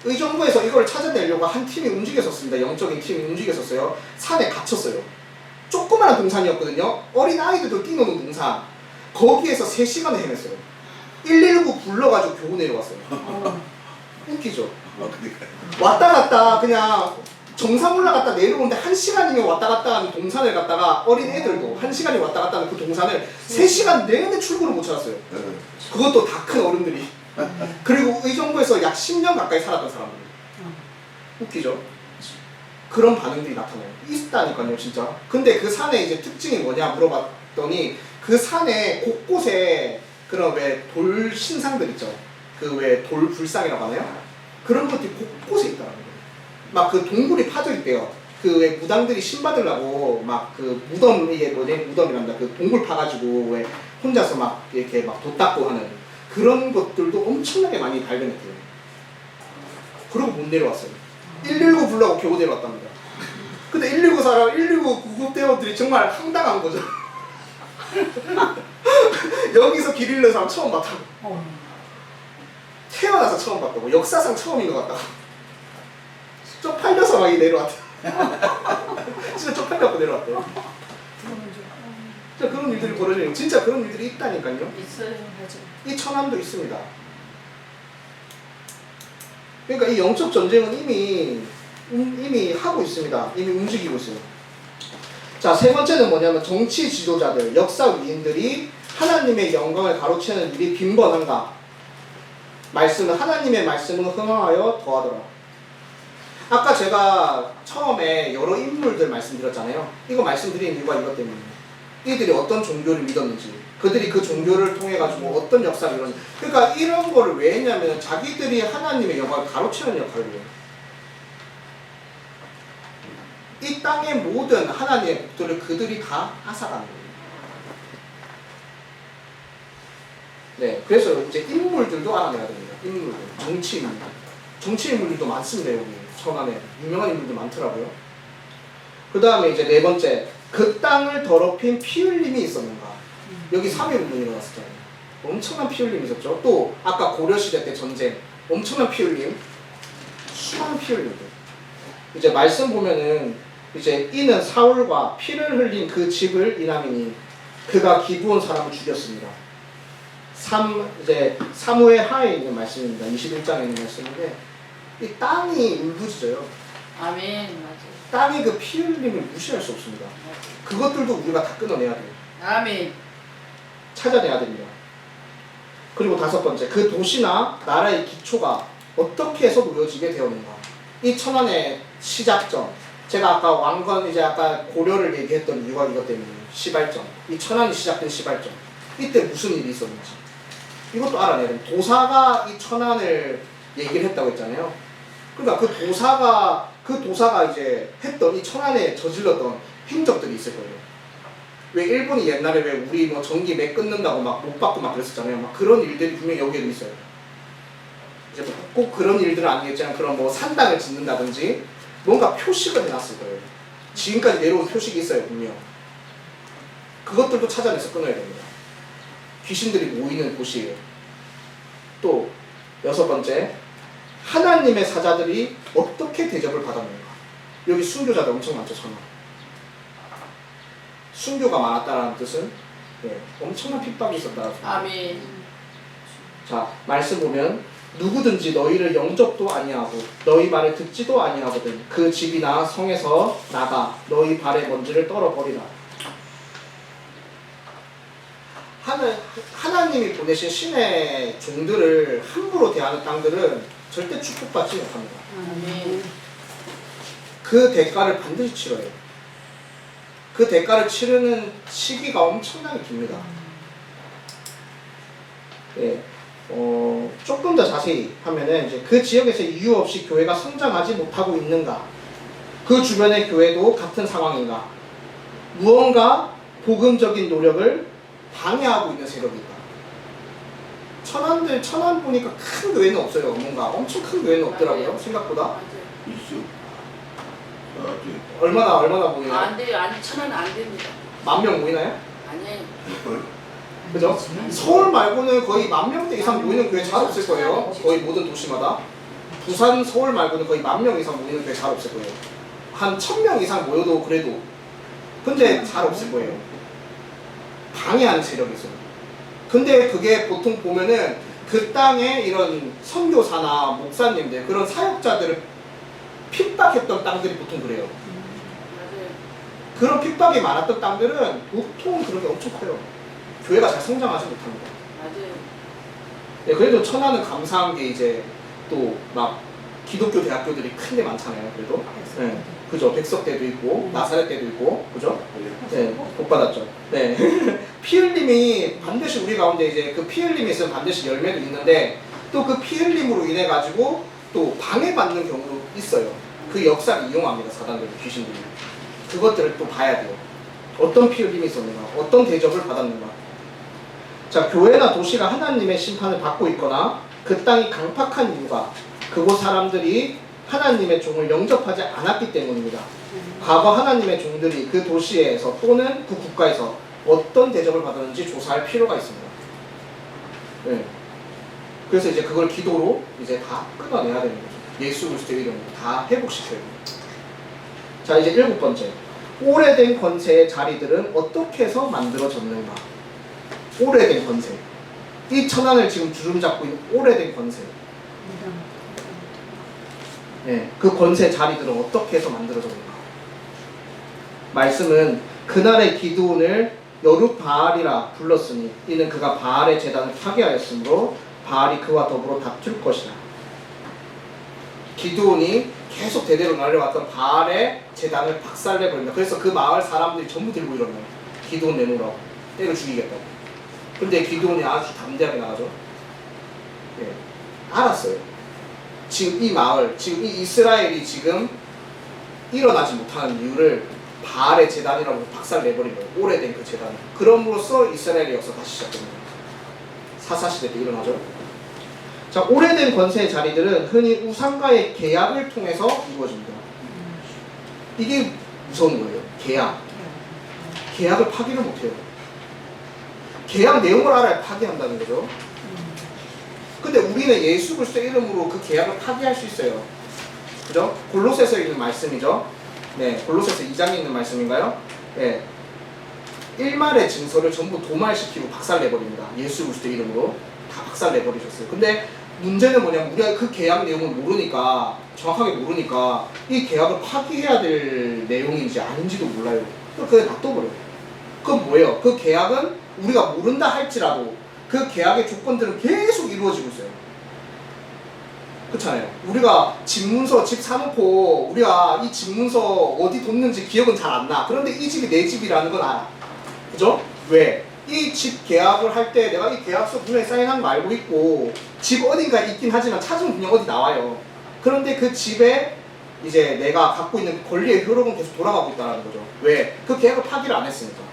의정부에서 이걸 찾아내려고 한 팀이 움직였었습니다. 영적인 팀이 움직였었어요. 산에 갇혔어요. 조그마한 동산이었거든요. 어린 아이들도 뛰노는 동산. 거기에서 3시간을 헤맸어요. 119 불러가지고 겨우 내려왔어요. 웃기죠? 왔다 갔다 그냥 정상 올라갔다 내려오는데 1시간이면 왔다 갔다 하는 동산을 갔다가 어린 애들도 1시간이 왔다 갔다 하는 그 동산을 3시간 내내 출근을 못 찾았어요. 그것도 다 큰 어른들이. 그리고 의정부에서 약 10년 가까이 살았던 사람들. 웃기죠? 그런 반응들이 나타나요. 있다니까요, 진짜. 근데 그 산의 이제 특징이 뭐냐 물어봤더니 그 산에 곳곳에 그런 왜 돌 신상들 있죠. 그 왜 돌 불상이라고 하나요? 그런 것들이 곳곳에 있더라고요. 막 그 동굴이 파져 있대요. 그 왜 무당들이 신 받으려고 막 그 무덤 이게 뭐지 무덤이란다. 그 동굴 파가지고 왜 혼자서 막 이렇게 막 돛 닦고 하는 그런 것들도 엄청나게 많이 발견했대요. 그러고 못 내려왔어요. 119 불러고 겨우 내려왔답니다. 근데 119 사람, 119 구급대원들이 정말 황당한 거죠. 여기서 길 잃는 사람 처음 봤다고. 태어나서 처음 봤다고. 역사상 처음인 것 같다고. 쪽팔려서 막 내려왔대. 진짜 쪽팔려서 내려왔대요. 진짜 그런 일들이 벌어져요. 진짜 그런 일들이 있다니까요. 있어요. 맞아. 이 천암도 있습니다. 그러니까 이 영적 전쟁은 이미 하고 있습니다. 이미 움직이고 있어요. 자, 세 번째는 뭐냐면 정치 지도자들, 역사 위인들이 하나님의 영광을 가로채는 일이 빈번한가? 하나님의 말씀은 흥하여 더하더라. 아까 제가 처음에 여러 인물들 말씀드렸잖아요. 이거 말씀드린 이유가 이것 때문이에요. 이들이 어떤 종교를 믿었는지, 그들이 그 종교를 통해 가지고 어떤 역사를 이루는지. 그러니까 이런 거를 왜 했냐면 자기들이 하나님의 영광을 가로채는 역할을 해요. 이 땅의 모든 하나님의 복들을 그들이 다 앗아가는 거예요. 네, 그래서 이제 인물들도 알아내야 됩니다. 인물들, 정치 인물들도 많습니다. 여기 천안에 유명한 인물들 많더라고요. 그 다음에 이제 네 번째, 그 땅을 더럽힌 피 흘림이 있었는가. 여기 3.1 운동이 일어났었잖아요. 엄청난 피 흘림이 있었죠. 또 아까 고려시대 때 전쟁, 엄청난 피 흘림, 수많은 피 흘림들. 이제 말씀 보면은 이제 이는 사울과 피를 흘린 그 집을 이남이니 그가 기브온 사람을 죽였습니다. 이제 사무엘 하에 있는 말씀입니다. 21장에 있는 말씀인데 이 땅이 울부짖어요. 아멘. 맞아요. 땅이 그 피 흘림을 무시할 수 없습니다. 그것들도 우리가 다 끊어내야 돼요. 아멘. 찾아내야 됩니다. 그리고 다섯 번째, 그 도시나 나라의 기초가 어떻게 해서 놓여지게 되었는가. 이 천안의 시작점, 제가 아까 왕건 이제 아까 고려를 얘기했던 이유가 이것 때문이에요. 시발점, 이 천안이 시작된 시발점, 이때 무슨 일이 있었는지 이것도 알아내야 돼요. 도사가 이 천안을 얘기를 했다고 했잖아요. 그러니까 그 도사가 이제 했던 이 천안에 저질렀던 행적들이 있을 거예요. 왜 일본이 옛날에 왜 우리 뭐 전기 매 끊는다고 막 못 받고 막 그랬었잖아요. 막 그런 일들이 분명히 여기에도 있어요. 이제 꼭 그런 일들은 아니겠지만 그런 뭐 산당을 짓는다든지 뭔가 표식을 해놨을 거예요. 지금까지 내려온 표식이 있어요, 분명. 그것들도 찾아내서 끊어야 됩니다. 귀신들이 모이는 곳이에요. 또 여섯 번째, 하나님의 사자들이 어떻게 대접을 받았는가. 여기 순교자들 엄청 많죠, 천하. 순교가 많았다는 뜻은 엄청난 핍박이 있었다는 뜻입니다. 아멘. 자, 말씀 보면 누구든지 너희를 영접도 아니하고 너희 말을 듣지도 아니하거든 그 집이나 성에서 나가 너희 발의 먼지를 떨어버리라. 하나님이 보내신 신의 종들을 함부로 대하는 땅들은 절대 축복받지 못합니다. 아멘. 그 대가를 반드시 치러요. 그 대가를 치르는 시기가 엄청나게 깁니다. 예, 조금 더 자세히 하면은 이제 그 지역에서 이유 없이 교회가 성장하지 못하고 있는가? 그 주변의 교회도 같은 상황인가? 무언가 복음적인 노력을 방해하고 있는 세력이 있다. 천안 보니까 큰 교회는 없어요. 뭔가 엄청 큰 교회는 없더라고요. 생각보다. 맞아요. 있어. 얼마나 모이나요? 안 돼요. 아니 천안 안 됩니다. 10,000명 모이나요? 아니에요. 그죠? 서울 말고는 거의 10,000명대 이상 모이는 교회 잘 없을 거예요. 거의 모든 도시마다. 부산, 서울 말고는 거의 10,000명 이상 모이는 교회 잘 없을 거예요. 한 1,000명 이상 모여도 그래도. 근데 잘 없을 거예요. 방해하는 세력이 있어요. 근데 그게 보통 보면은 그 땅에 이런 선교사나 목사님들, 그런 사역자들을 핍박했던 땅들이 보통 그래요. 맞아요. 그런 핍박이 많았던 땅들은 보통 그런 게 엄청 커요. 교회가 잘 성장하지 못합니다. 맞아요. 네, 그래도 천안은 감사한 게 이제 또 막 기독교 대학교들이 큰 데 많잖아요. 그래도 네. 그죠? 백석대도 있고 나사렛대도 있고 그죠? 네, 복 받았죠. 네. 피 흘림이 반드시 우리 가운데 이제 그 피 흘림이 있으면 반드시 열매도 있는데 또 그 피 흘림으로 인해 가지고 또 방해받는 경우도 있어요. 그 역사를 이용합니다. 사단들이, 귀신들이. 그것들을 또 봐야 돼요. 어떤 피 흘림이 있었는가, 어떤 대접을 받았는가. 자, 교회나 도시가 하나님의 심판을 받고 있거나 그 땅이 강팍한 이유가 그곳 사람들이 하나님의 종을 영접하지 않았기 때문입니다. 과거 하나님의 종들이 그 도시에서 또는 그 국가에서 어떤 대접을 받았는지 조사할 필요가 있습니다. 네. 그래서 이제 그걸 기도로 이제 다 끊어내야 되는 거죠. 예수 그리스도의 이름으로 다 회복시켜야 됩니다. 자, 이제 7번째. 오래된 권세의 자리들은 어떻게 해서 만들어졌는가? 오래된 권세. 이 천안을 지금 주름잡고 있는 오래된 권세. 네, 그 권세 자리들은 어떻게 해서 만들어졌는가? 말씀은 그날의 기드온을 여룻바알이라 불렀으니 이는 그가 바알의 제단을 파괴하였으므로 바알이 그와 더불어 다툴 것이라. 기드온이 계속 대대로 날려왔던 바알의 제단을 박살내버립니다. 그래서 그 마을 사람들이 전부 들고 일어나요. 기드온 내놓으라고. 때려 죽이겠다고. 근데 기드온이 아주 담대하게 나가죠. 예, 알았어요. 지금 이 마을, 지금 이 이스라엘이 지금 일어나지 못하는 이유를 바알의 제단이라고 박살내버린 거예요. 오래된 그 제단을. 그럼으로써 이스라엘의 역사 다시 시작됩니다. 사사시대 때 일어나죠. 자, 오래된 권세의 자리들은 흔히 우상과의 계약을 통해서 이루어집니다. 이게 무서운 거예요. 계약을 파기를 못해요. 계약 내용을 알아야 파기한다는 거죠. 근데 우리는 예수 그리스도의 이름으로 그 계약을 파기할 수 있어요. 그죠? 골로새서에 있는 말씀이죠. 네, 골로새서 2장에 있는 말씀인가요? 네. 일말의 증서를 전부 도말시키고 박살내버립니다. 예수 그리스도의 이름으로 다 박살내버리셨어요. 근데 문제는 뭐냐면 우리가 그 계약 내용을 모르니까, 정확하게 모르니까 이 계약을 파기해야 될 내용인지 아닌지도 몰라요. 그냥 놔둬버려요. 그건 뭐예요? 그 계약은 우리가 모른다 할지라도 그 계약의 조건들은 계속 이루어지고 있어요. 그렇잖아요. 우리가 집문서 집 사놓고 우리가 이 집문서 어디 뒀는지 기억은 잘 안 나. 그런데 이 집이 내 집이라는 건 알아. 그죠? 왜? 이 집 계약을 할 때 내가 이 계약서 분명히 사인한 거 알고 있고 집 어딘가에 있긴 하지만 찾으면 그냥 어디 나와요. 그런데 그 집에 이제 내가 갖고 있는 권리의 효력은 계속 돌아가고 있다는 거죠. 왜? 그 계약을 파기를 안 했으니까.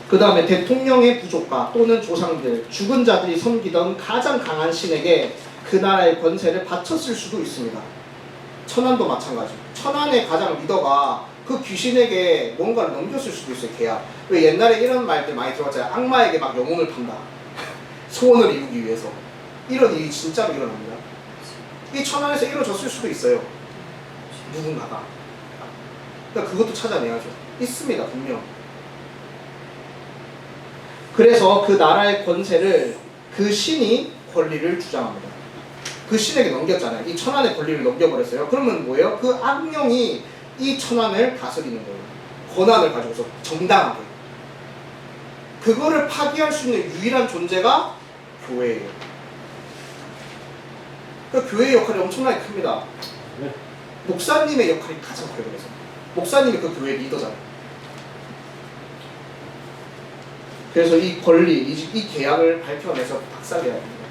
그 다음에 대통령의 부족과 또는 조상들, 죽은 자들이 섬기던 가장 강한 신에게 그 나라의 권세를 바쳤을 수도 있습니다. 천안도 마찬가지. 천안의 가장 리더가 그 귀신에게 뭔가를 넘겼을 수도 있어요. 계약. 왜 옛날에 이런 말들 많이 들어봤잖아요. 악마에게 막 영혼을 판다. 소원을 이루기 위해서. 이런 일이 진짜로 일어납니다. 이 천안에서 이루어졌을 수도 있어요. 누군가가. 그러니까 그것도 찾아내야죠. 있습니다. 분명. 그래서 그 나라의 권세를 그 신이 권리를 주장합니다. 그 신에게 넘겼잖아요. 이 천안의 권리를 넘겨버렸어요. 그러면 뭐예요? 그 악령이 이 천안을 다스리는 거예요. 권한을 가지고서 정당하게. 그거를 파기할 수 있는 유일한 존재가 교회예요. 그 교회의 역할이 엄청나게 큽니다. 네. 목사님의 역할이 가장 커요. 그래서 목사님이 그 교회 리더잖아요. 그래서 이 권리, 이 계약을 밝혀내서 박살내야 합니다.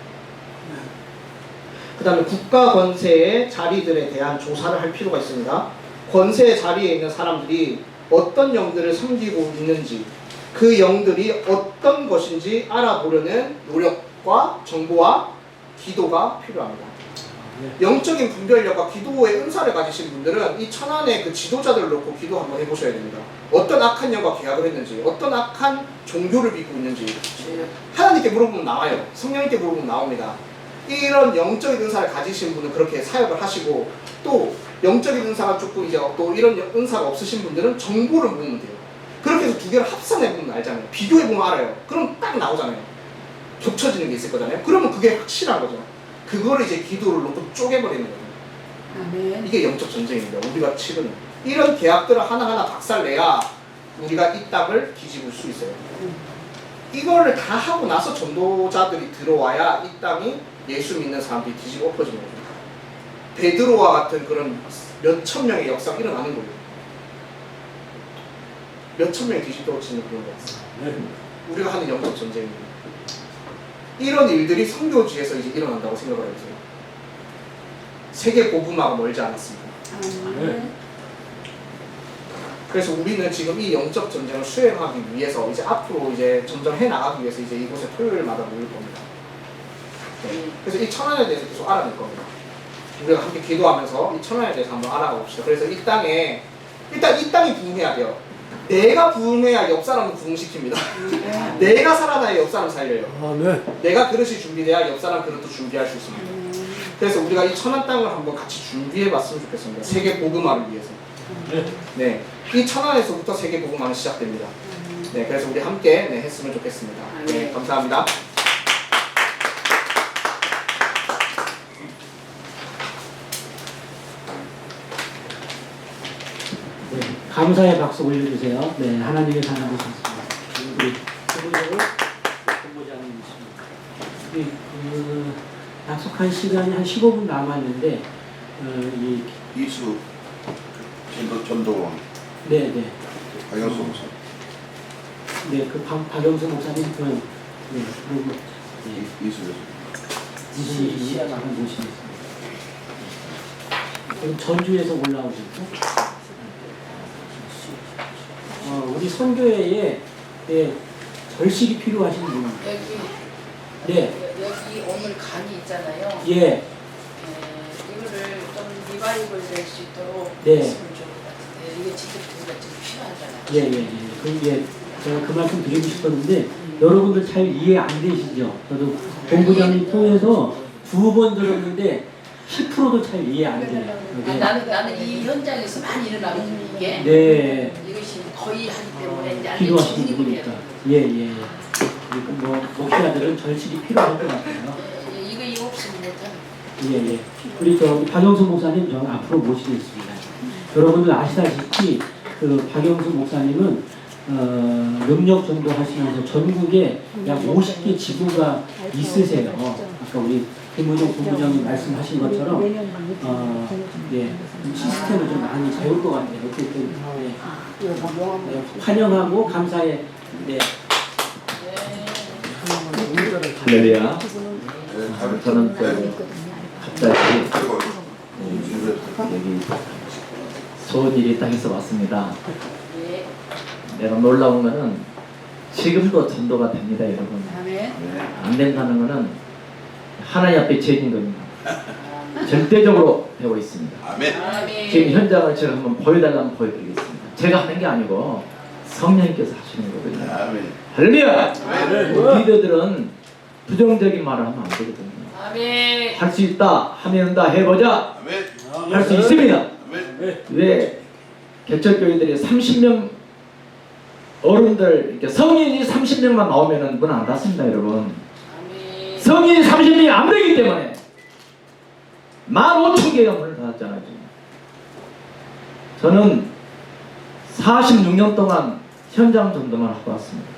그 다음에 국가 권세의 자리들에 대한 조사를 할 필요가 있습니다. 권세의 자리에 있는 사람들이 어떤 영들을 섬기고 있는지, 그 영들이 어떤 것인지 알아보려는 노력과 정보와 기도가 필요합니다. 영적인 분별력과 기도의 은사를 가지신 분들은 이 천안의 그 지도자들을 놓고 기도 한번 해보셔야 됩니다. 어떤 악한 영과 계약을 했는지, 어떤 악한 종교를 믿고 있는지 하나님께 물어보면 나와요. 성령님께 물어보면 나옵니다. 이런 영적인 은사를 가지신 분은 그렇게 사역을 하시고, 또 영적인 은사가 조금 이제 또 이런 은사가 없으신 분들은 정보를 모으면 돼요. 그렇게 해서 두 개를 합산해보면 알잖아요. 비교해보면 알아요. 그럼 딱 나오잖아요. 겹쳐지는 게 있을 거잖아요. 그러면 그게 확실한 거죠. 그거를 이제 기도를 놓고 쪼개버리는 거예요. 아멘. 이게 영적 전쟁입니다. 우리가 치르는 이런 계약들을 하나하나 박살내야 우리가 이 땅을 뒤집을 수 있어요. 이거를 다 하고 나서 전도자들이 들어와야 이 땅이 예수 믿는 사람들이 뒤집어 엎어지는 거죠. 베드로와 같은 그런 몇천 명의 역사가 일어나는 거예요. 몇천 명이 뒤집어지는 그런 거였어요. 아멘. 우리가 하는 영적 전쟁입니다. 이런 일들이 선교지에서 이제 일어난다고 생각을 해보세요. 세계 복음화가 멀지 않았습니다. 아멘. 그래서 우리는 지금 이 영적 전쟁을 수행하기 위해서 이제 앞으로 이제 점점 해 나가기 위해서 이제 이곳에 토요일마다 모일 겁니다. 네. 그래서 이 천안에 대해서 계속 알아낼 겁니다. 우리가 함께 기도하면서 이 천안에 대해서 한번 알아가 봅시다. 그래서 이 땅에 일단 이 땅이 부흥해야 돼요. 내가 부흥해야 옆 사람을 부흥시킵니다. 내가 살아나야 옆 사람 살려요. 아멘. 내가 그릇이 준비돼야 옆 사람 그릇도 준비할 수 있습니다. 그래서 우리가 이 천안 땅을 한번 같이 준비해봤으면 좋겠습니다. 세계 복음화를 위해서. 네, 이 천안에서부터 세계 복음화는 시작됩니다. 네, 그래서 우리 함께 했으면 좋겠습니다. 네, 감사합니다. 네, 감사의 박수 올려주세요. 네, 하나님의 사랑을 받습니다. 우리 부부장을 본부장님이십니다. 우리 약속한 시간이 한 15분 남았는데 이 이수 전도원 네네 박영수 목사. 네, 그 박영수 목사님 그 네, 그리고 네, 이수 이시 한번 모시겠습니다. 그럼 전주에서 올라오셨고 우리 선교회에 네, 절실히 필요하신 분입니다. 여기 네, 여기 오늘 강의 있잖아요. 예, 이거를 좀 리바이벌 될 수 있도록 네. 했으면 좋을 것 같은데 이게 진짜 우리가 지금 필요하잖아요. 예. 제가 그 말씀 드리고 싶었는데 여러분들 잘 이해 안 되시죠? 저도 본부장님 통해서 2번 들었는데 10%도 잘 이해 안 돼요. 아, 나는 이 현장에서 많이 일어나거든요. 이게 네, 이것이 거의 하기 때문에 이제 필요하신 정립을 해야 분이니까. 돼요. 예. 그리고 뭐 목회자들은 절실히 필요할 것 같아요. 이거 없으면 못하는. 예. 우리 저 박영수 목사님 저 앞으로 모시겠습니다. 여러분들 아시다시피 그 박영수 목사님은 능력 전도하시면서 전국에 약 50개 지부가 있으세요. 아까 우리 김무정 본부장님 말씀하신 것처럼 예, 시스템을 좀 많이 배울 것 같아요. 어쨌든 환영하고 감사해. 네. 할렐루야. 네, 저는 갑자기 여기 좋은 일이 딱 있어 왔습니다. 예. 내가 놀라운 거는 지금도 전도가 됩니다, 여러분. 아멘. 안 된다는 거는 하나님 앞에 죄인 겁니다. 절대적으로 되고 있습니다. 아멘. 아멘. 지금 현장을 제가 한번 보여달라면 보여드리겠습니다. 제가 하는 게 아니고 성령님께서 하시는 거거든요. 아멘. 할렐루야! 아멘. 리더들은 부정적인 말을 하면 안 되거든요. 아멘. 할 수 있다 하면 다 해보자. 아멘. 할 수 있습니다. 아멘. 왜 개척교회들이 30명 어른들 이렇게 성인이 30명만 나오면은 문 안 닫습니다, 여러분. 아멘. 성인이 30명이 안 되기 때문에 15,000개가 문을 닫았잖아요. 지금. 저는 46년 동안 현장 전도만 하고 왔습니다.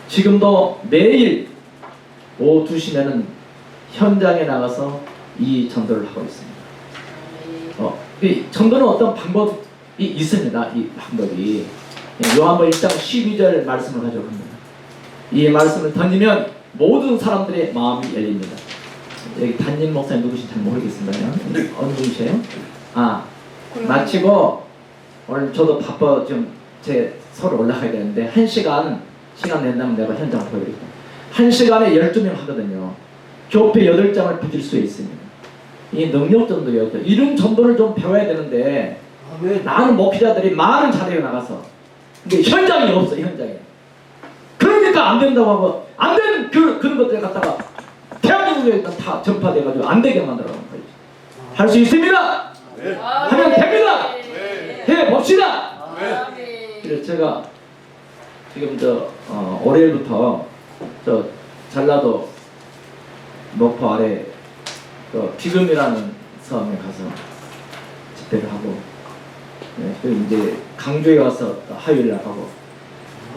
지금도 매일 오후 2시면은 현장에 나가서 이 전도를 하고 있습니다. 이 전도는 어떤 방법이 있습니다. 이 방법이 요한복음 1장 12절 말씀을 가지고 합니다. 이 말씀을 던지면 모든 사람들의 마음이 열립니다. 여기 담임 목사님 누구신지 잘 모르겠습니다. 어느 분이세요? 마치고 오늘 저도 바빠 좀 제 서로 올라가야 되는데 1시간 낸다면 내가 현장을 보여드릴게요. 1시간에 12명 하거든요. 교패 8장을 붙일 수 있습니다. 이 능력 전도였죠. 이런 전도를 좀 배워야 되는데 나는 목회자들이 많은 자리에 나가서 근데 현장이 없어. 현장에. 그러니까 안 된다고 하고 안 되는 그런 것들 갖다가 대한민국에 다 전파돼가지고 안 되게 만들어가는 거예요. 할 수 있습니다. 하면 됩니다. 해봅시다. 그래서 제가 지금 월요일부터 전라도 목포 아래 비금이라는 섬에 가서 집회를 하고 그리고 이제 강주에 와서 화요일 날 하고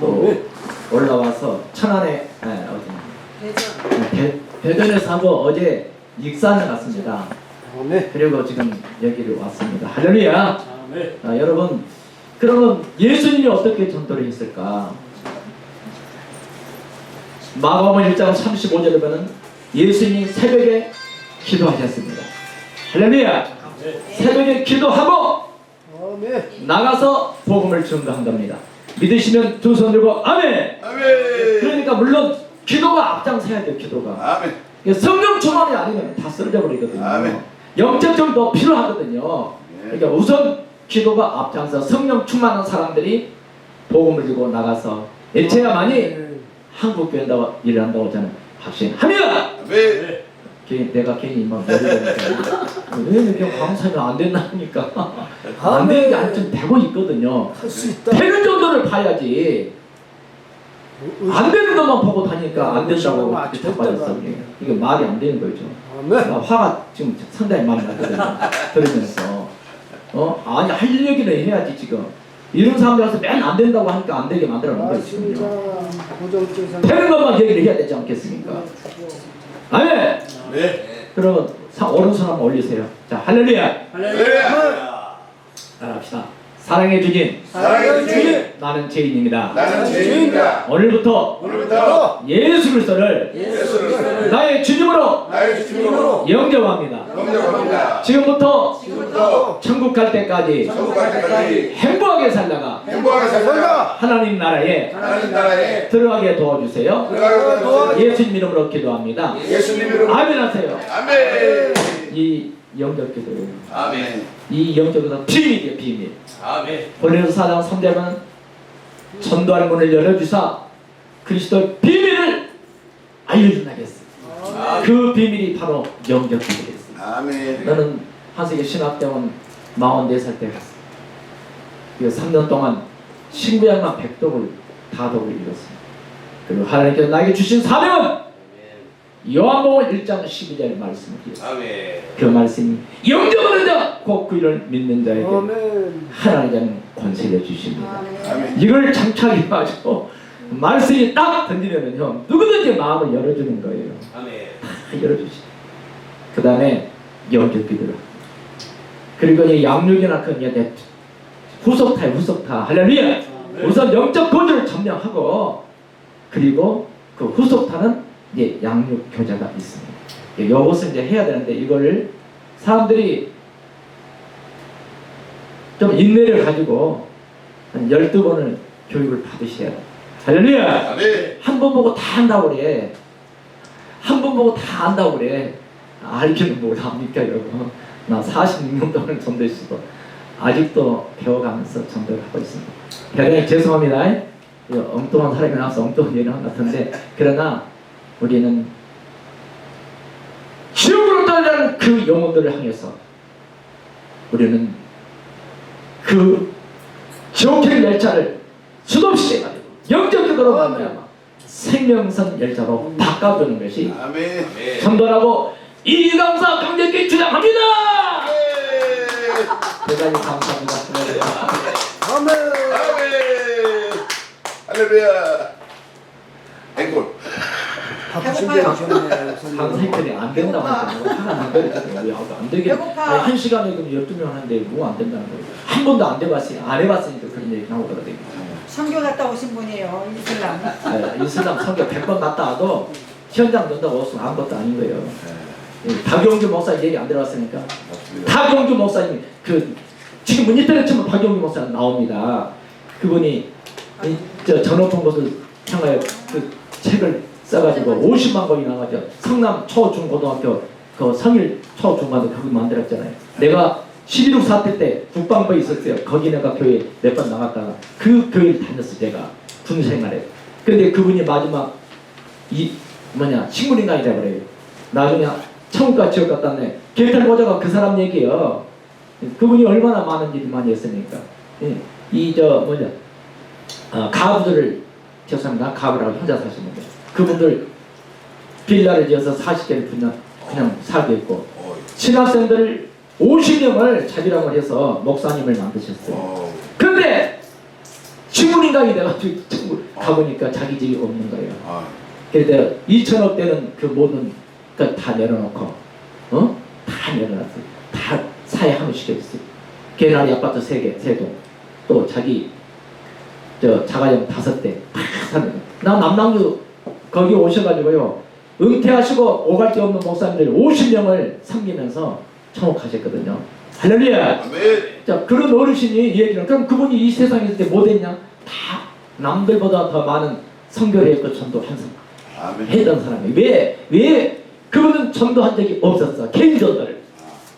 또 올라와서 천안에 대전. 대전에서 하고 어제 익산에 갔습니다. 아멘. 그리고 지금 여기를 왔습니다. 할렐루야. 아멘. 여러분, 그러면 예수님이 어떻게 전도를 했을까? 마가복음 1장 35절에 보면 예수님이 새벽에 기도하셨습니다. 할렐루야. 새벽에 기도하고 아멘. 나가서 복음을 증거한답니다. 믿으시면 두 손 들고 아멘. 아멘. 그러니까 물론 기도가 앞장서야 돼요. 기도가. 아멘. 성령 충만이 아니면 다 쓰러져 버리거든요. 아멘. 영적적으로 더 필요하거든요. 그러니까 우선 기도가 앞장서 성령 충만한 사람들이 복음을 들고 나가서 일체야만이 한국 교회 일을 한다고 저는 확신합니다. 아멘. 내가 괜히 막 머리를 왜 이렇게 강사면 안 된다니까 안 되는 게 아니라 좀 되고 있거든요. 할 수 있다. 되는 정도를 봐야지. 안 되는 것만 보고 다니까 안 된다고 아주 그렇게 빠졌어. 이게 말이 안 되는 거죠. 아멘. 화가 지금 상당히 많이 나거든요. 들으면서 아니 할 얘기는 해야지 지금. 이런 사람들 와서 맨 안 된다고 하니까 안 되게 만들어 놓은 거죠. 되는 것만 얘기를 해야 되지 않겠습니까? 아멘. 네. 그러면 오른손 한번 올리세요. 자, 할렐루야. 할렐루야. 따라합시다. 사랑해 주님, 사랑해 주님. 나는 죄인입니다. 나는 죄인이다. 오늘부터 오늘부터 예수 그리스도를 예수 그리스도를 나의 주님으로 나의 주님으로 영접합니다. 영접합니다. 지금부터 지금부터 천국 갈 때까지 천국 갈 때까지 행복하게 살다가 행복하게 살다가 하나님 나라에 하나님 나라에 들어가게 도와주세요. 들어가게 도와주세요. 예수님 이름으로 기도합니다. 예수님 이름으로 아멘 하세요. 아멘. 이 영접 기도, 아멘. 이 영접 기도 비밀이에요, 비밀. 아멘. 본래서 4장 3절은 전도할 문을 열어주사 그리스도의 비밀을 알려준다겠어요. 그 비밀이 바로 영접 기도겠어요. 아멘. 나는 한세계 신학대원 44살 때 갔어요. 그 3년 동안 신구약만 100독을 다독을 이뤘습니다. 그리고 하나님께서 나에게 주신 사명은 요한복음 1장 12절 말씀이에요. 아멘. 그 말씀이 영접하는 자, 곧 그 이를 믿는 자에게 아멘. 하나님은 권세를 주십니다. 아멘. 이걸 장착해 가지고 말씀이 딱 던지면은요 누구든지 마음을 열어주는 거예요. 아멘. 다 열어주시죠. 그 다음에 영접 기도를. 그리고 이 양육이나 그 이제 후속타 할렐루야. 우선 영적 거주를 점령하고 그리고 그 후속타는 이제 양육 교자가 있습니다. 이것을 이제 해야 되는데 이걸 사람들이 좀 인내를 가지고 한 12번을 교육을 받으셔야 돼요. 할렐루야! 아멘. 한 번 보고 다 한다고 그래. 한 번 보고 다 안다고 그래. 알기는 뭘 합니까 여러분. 나 46년 동안 전도했고 아직도 배워가면서 전도를 하고 있습니다. 대단히 죄송합니다. 엉뚱한 사람이 나와서 엉뚱한 얘기를 한 것 같은데 그러나 우리는 지옥으로 떠나는 그 영혼들을 향해서 우리는 그 지옥행 열차를 수도없이 해가지고 영적으로 만나면 생명선 열차로 바꿔주는 것이 아멘. 전도라고 이강사 강력히 주장합니다. 대단히 감사합니다. 아멘. 아멘. 할렐루야. 앵콜. 바쁘신데 오셨네. 강사님들이 안 된다고 하니까 화가 난 거예요. 안 되게 배고파. 한 시간에 그럼 12명 하는데 뭐 안 된다는 거예요. 한 번도 안 해봤으니까 그런 얘기 나오거든요. 선교 갔다 오신 분이에요. 이슬람. 이슬람 선교 100번 갔다 와도 현장 된다고 없으면 아무것도 아닌 거예요. 박용규 목사님 얘기 안 들어봤으니까 박용규 목사님 지금 문인터넷 치면 박용규 목사님 나옵니다. 그분이 전업한 것을 향하여 그 책을 써가지고 50만 권이 나가죠. 성남 초중고등학교 그 성일 초중고등학교 그거 만들었잖아요. 내가 11.6 사태 때 국방부에 있었어요. 거기 내가 교회 몇 번 나갔다가 그 교회를 다녔어 제가 군생활에. 근데 그분이 마지막 식물인간이 돼버려요. 나중에 천국과 지옥 갔다네. 길탈 보자가 그 사람 얘기예요. 그분이 얼마나 많은 일을 많이 했으니까. 가부들을 죄송합니다. 가부라고 혼자 사시는데 그분들 빌라를 지어서 40개를 그냥 살게 했고 신학생들을 50명을 자비랑을 해서 목사님을 만드셨어요. 근데 시민인강이 돼가지고 천국 가보니까 자기 집이 없는 거예요. 아, 그래서 2천억 대는 그 모든 것 다 내려놓고 다 내려놨어요. 다 사회 함을 시켰어요. 개나리 아파트 3개, 3동, 또 자기 자가용 5대 다 사는 거예요. 나 남남주 거기 오셔가지고요, 은퇴하시고 오갈 데 없는 목사님들 50명을 섬기면서 청옥하셨거든요. 할렐루야. 아멘. 자, 그런 어르신이 얘기를, 그럼 그분이 이 세상에 있을 때 뭐 됐냐? 다 남들보다 더 많은 선교를 했고 전도한 사람, 아멘. 했던 사람이 왜 그분은 전도한 적이 없었어, 개인 전도를.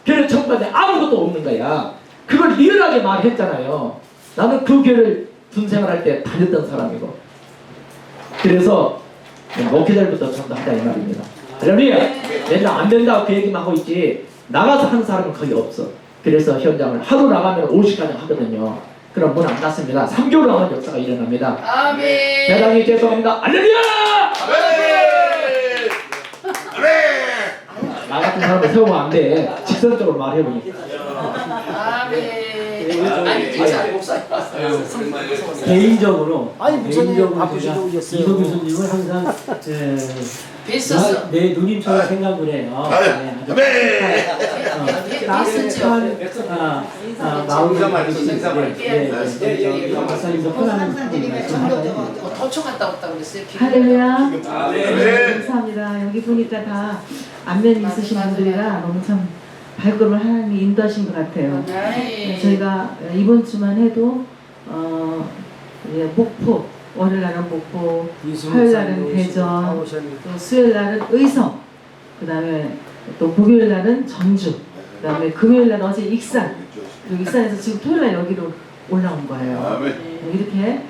그래서 전도에 아무것도 없는 거야. 그걸 리얼하게 말했잖아요. 나는 그 교회를 군생활할 때 다녔던 사람이고, 그래서 목회자부터 전도하자 이 말입니다. 할렐루야. 내가 안 된다고 그 얘기만 하고 있지 나가서 하는 사람은 거의 없어. 그래서 현장을 하루 나가면 50가정 하거든요. 그럼 문 안 닫습니다. 3개월 하면 역사가 일어납니다. 아멘. 대단히 죄송합니다. 할렐루야! 아멘. 아멘. 나 같은 사람을 세우면 안 돼. 직선적으로 말해보니까. 아멘. 아니 진짜 목사님. 개인적으로 아니, 목사님 개인적으로 바쁘시고 제가 오셨어요. 이도 교수님을 항상 뵀었어. 내 누님처럼 생각을 해요. 아주 아멘. 따뜻한 마음을 목사님도 편안한 말씀하시고 도초 갔다 왔다 그랬어요. 할렐루야. 아멘. 감사합니다. 여기 보니까 다 안면이 있으신 분들이라 너무 참 발걸음을 하나님이 인도하신 것 같아요. 네. 저희가 이번 주만 해도 목포, 월요일 날은 목포, 화요일 날은 대전, 또 수요일 날은 의성, 그 다음에 또 목요일 날은 전주, 그 다음에 금요일 날은 어제 익산, 그리고 익산에서 지금 토요일 날 여기로 올라온 거예요. 아멘. 이렇게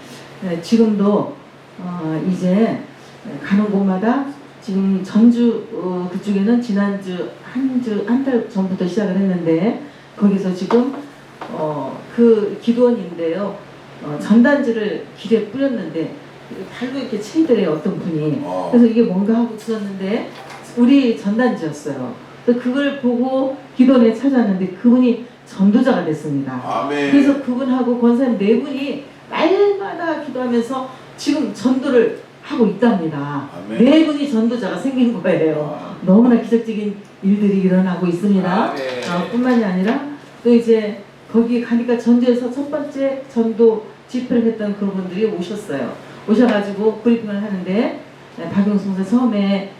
지금도 이제 가는 곳마다 지금 전주 그쪽에는 지난주 한 달 전부터 시작을 했는데 거기서 지금 그 기도원인데요, 전단지를 길에 뿌렸는데 발로 이렇게 치더래요, 어떤 분이. 그래서 이게 뭔가 하고 들었는데 우리 전단지였어요. 그래서 그걸 보고 기도원에 찾았는데 그분이 전도자가 됐습니다. 아멘. 그래서 그분하고 권사님 4분이 날마다 기도하면서 지금 전도를 하고 있답니다. 아멘. 4분이 전도자가 생긴 거예요. 너무나 기적적인 일들이 일어나고 있습니다. 뿐만이 아니라 또 이제 거기 가니까 전주에서 첫 번째 전도 집회를 했던 그분들이 오셨어요. 오셔가지고 브리핑을 하는데 박용수 목사 처음에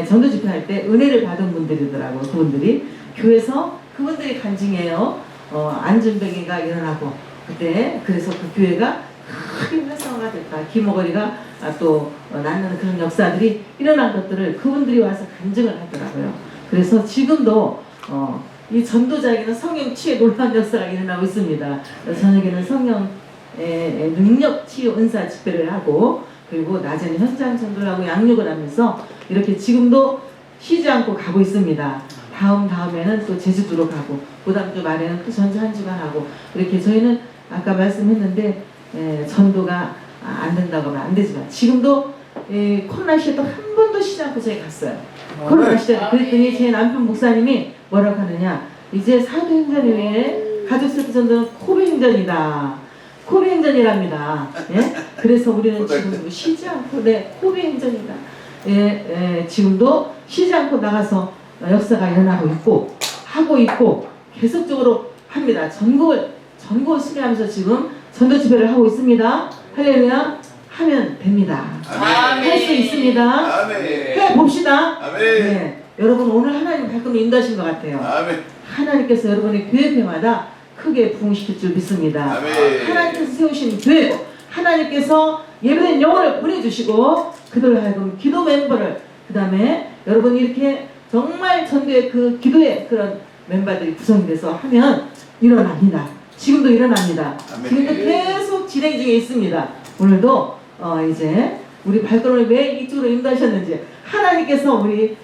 전도 집회할 때 은혜를 받은 분들이더라고요. 그분들이 교회에서 그분들이 간증해요. 안전병기가 일어나고 그때 그래서 그 교회가 크게 활성화가 됐다. 기모거리가 또 낳는 그런 역사들이 일어난 것들을 그분들이 와서 간증을 하더라고요. 그래서 지금도 이 전도자에게는 성령 치유의 놀라운 역사가 일어나고 있습니다. 저녁에는 성령의 능력 치유 은사 집회를 하고 그리고 낮에는 현장 전도를 하고 양육을 하면서 이렇게 지금도 쉬지 않고 가고 있습니다. 다음에는 또 제주도로 가고 그 다음 주 말에는 또 전주 한 주간 하고 이렇게 저희는 아까 말씀했는데 전도가 안 된다고 하면 안 되지만 지금도 코로나 시에도 한 번도 쉬지 않고 저희 갔어요. 코로나 시대 그랬더니 제 남편 목사님이 뭐라고 하느냐, 이제 사도행전 외에 가족세트 전도는 코베행전이다. 코베행전이랍니다. 예? 그래서 우리는 지금 쉬지 않고 코베행전이다. 지금도 쉬지 않고 나가서 역사가 일어나고 있고 하고 있고 계속적으로 합니다. 전국을 수비하면서 지금 전도 집회를 하고 있습니다. 할렐루야. 하면 됩니다. 할 수 있습니다. 아멘. 해봅시다. 아멘. 네. 여러분 오늘 하나님 발걸음 인도하신 것 같아요. 아멘. 하나님께서 여러분의 교회마다 크게 부흥시킬 줄 믿습니다. 아멘. 하나님께서 세우신 교회고 하나님께서 예배된 영혼을 보내주시고 그들을 하여금 기도 멤버를 그 다음에 여러분이 이렇게 정말 전도의 그 기도의 그런 멤버들이 구성이 돼서 하면 일어납니다. 지금도 일어납니다. 아멘. 지금도 계속 진행 중에 있습니다. 오늘도 이제 우리 발걸음을 왜 이쪽으로 인도하셨는지 하나님께서 우리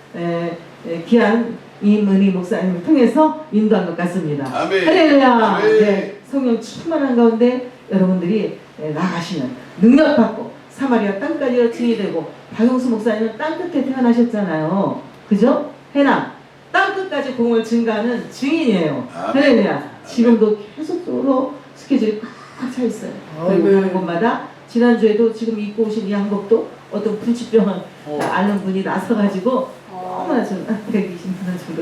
귀한 이문희 목사님을 통해서 인도한 것 같습니다. 아멘. 할렐루야. 아멘. 네, 성령 충만한 가운데 여러분들이 나가시는 능력 받고 사마리아 땅까지 증이 되고 박용수 목사님은 땅끝에 태어나셨잖아요. 그죠? 해남 땅끝까지 공을 증가하는 증인이에요. 아멘. 할렐루야. 지금도 계속적으로 스케줄이 꽉 차 있어요. 아멘. 그리고 가는 곳마다 지난주에도 지금 입고 오신 이 양복도 어떤 불치병을 앓는 분이 나서가지고 너무나 좀 120만 원 정도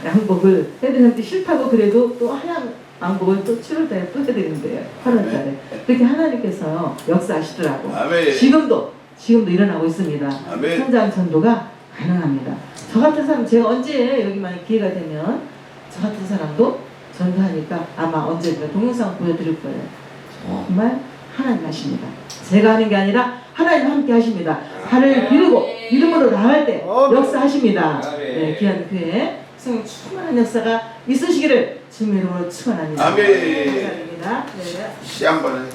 양복을 애들한테 싫다고 그래도 또 하얀 양복을 또 7월달에 또 해드리는데요. 8월달에 그렇게 하나님께서 역사하시더라고. 아멘. 지금도 일어나고 있습니다. 아멘. 현장 전도가 가능합니다. 저 같은 사람 제가 언제 여기만 기회가 되면 저 같은 사람도 전도하니까 아마 언젠가 동영상 보여드릴 거예요. 정말 하나님 하십니다. 제가 하는 게 아니라 하나님 함께 하십니다. 발을 비우고 믿음으로 나갈 때 역사하십니다. 네, 귀한 교회 성령 충만한 역사가 있으시기를 주님으로 축원합니다. 아멘. 감사합니다. 네. 시 한 번에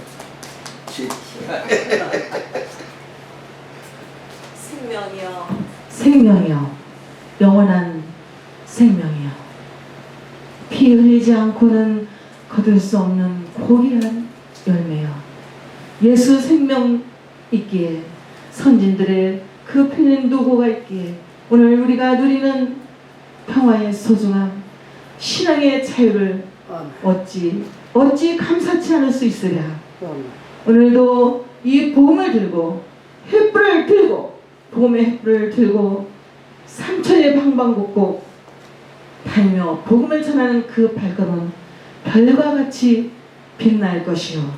시. 생명이요, 영원한 생명이요, 피 흘리지 않고는 거둘 수 없는 고귀한 열매요, 예수 생명 있기에 선진들의 그 피는 도구가 있기에 오늘 우리가 누리는 평화의 소중함, 신앙의 자유를 어찌 감사치 않을 수 있으랴. 오늘도 이 복음을 들고 횃불을 들고 복음의 횃불을 들고 삼천의 방방곡곡 달며 복음을 전하는 그 발걸음 별과 같이 빛날 것이요,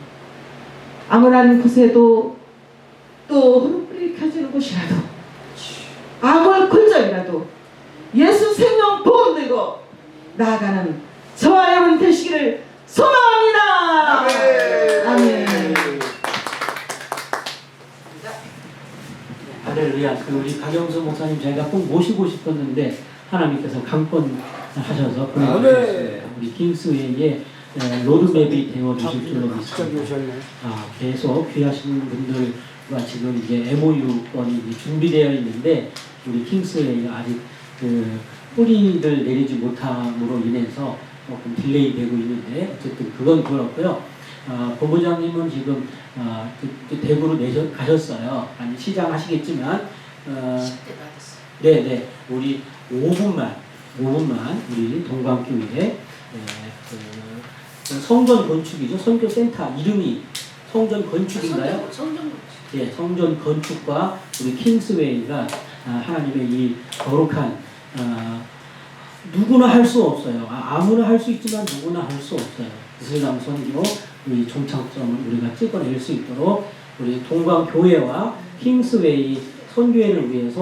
아무런 곳에도 또 호롱불이 켜지는 곳이라도 아무리 굴절이라도 예수 생명 복음 들고 나아가는 저와 여러분 되시기를 소망합니다. 아멘. 할렐루야. 우리 박영수 목사님 저희가 꼭 모시고 싶었는데 하나님께서 강권하셔서 보내주셨습니다. 우리 킹스웨이의 로드맵이 되어주실 줄로 믿습니다. 계속 귀하신 분들과 지금 이제 MOU권이 준비되어 있는데 우리 킹스웨이가 아직 뿌리를 내리지 못함으로 인해서 조금 딜레이 되고 있는데 어쨌든 그건 그렇고요. 본부장님은 지금 대구로 가셨어요. 아니 시장 하시겠지만 네네 우리 5분만 우리 동광교회 성전 건축이죠. 선교센터 이름이 성전 건축인가요? 성전 예, 성전 건축과 우리 킹스웨이가 하나님의 이 거룩한 누구나 할 수 없어요. 아무나 할 수 있지만 누구나 할 수 없어요. 이슬람 선교 우리 종착점을 우리가 찍어낼 수 있도록 우리 동광교회와 킹스웨이 선교회를 위해서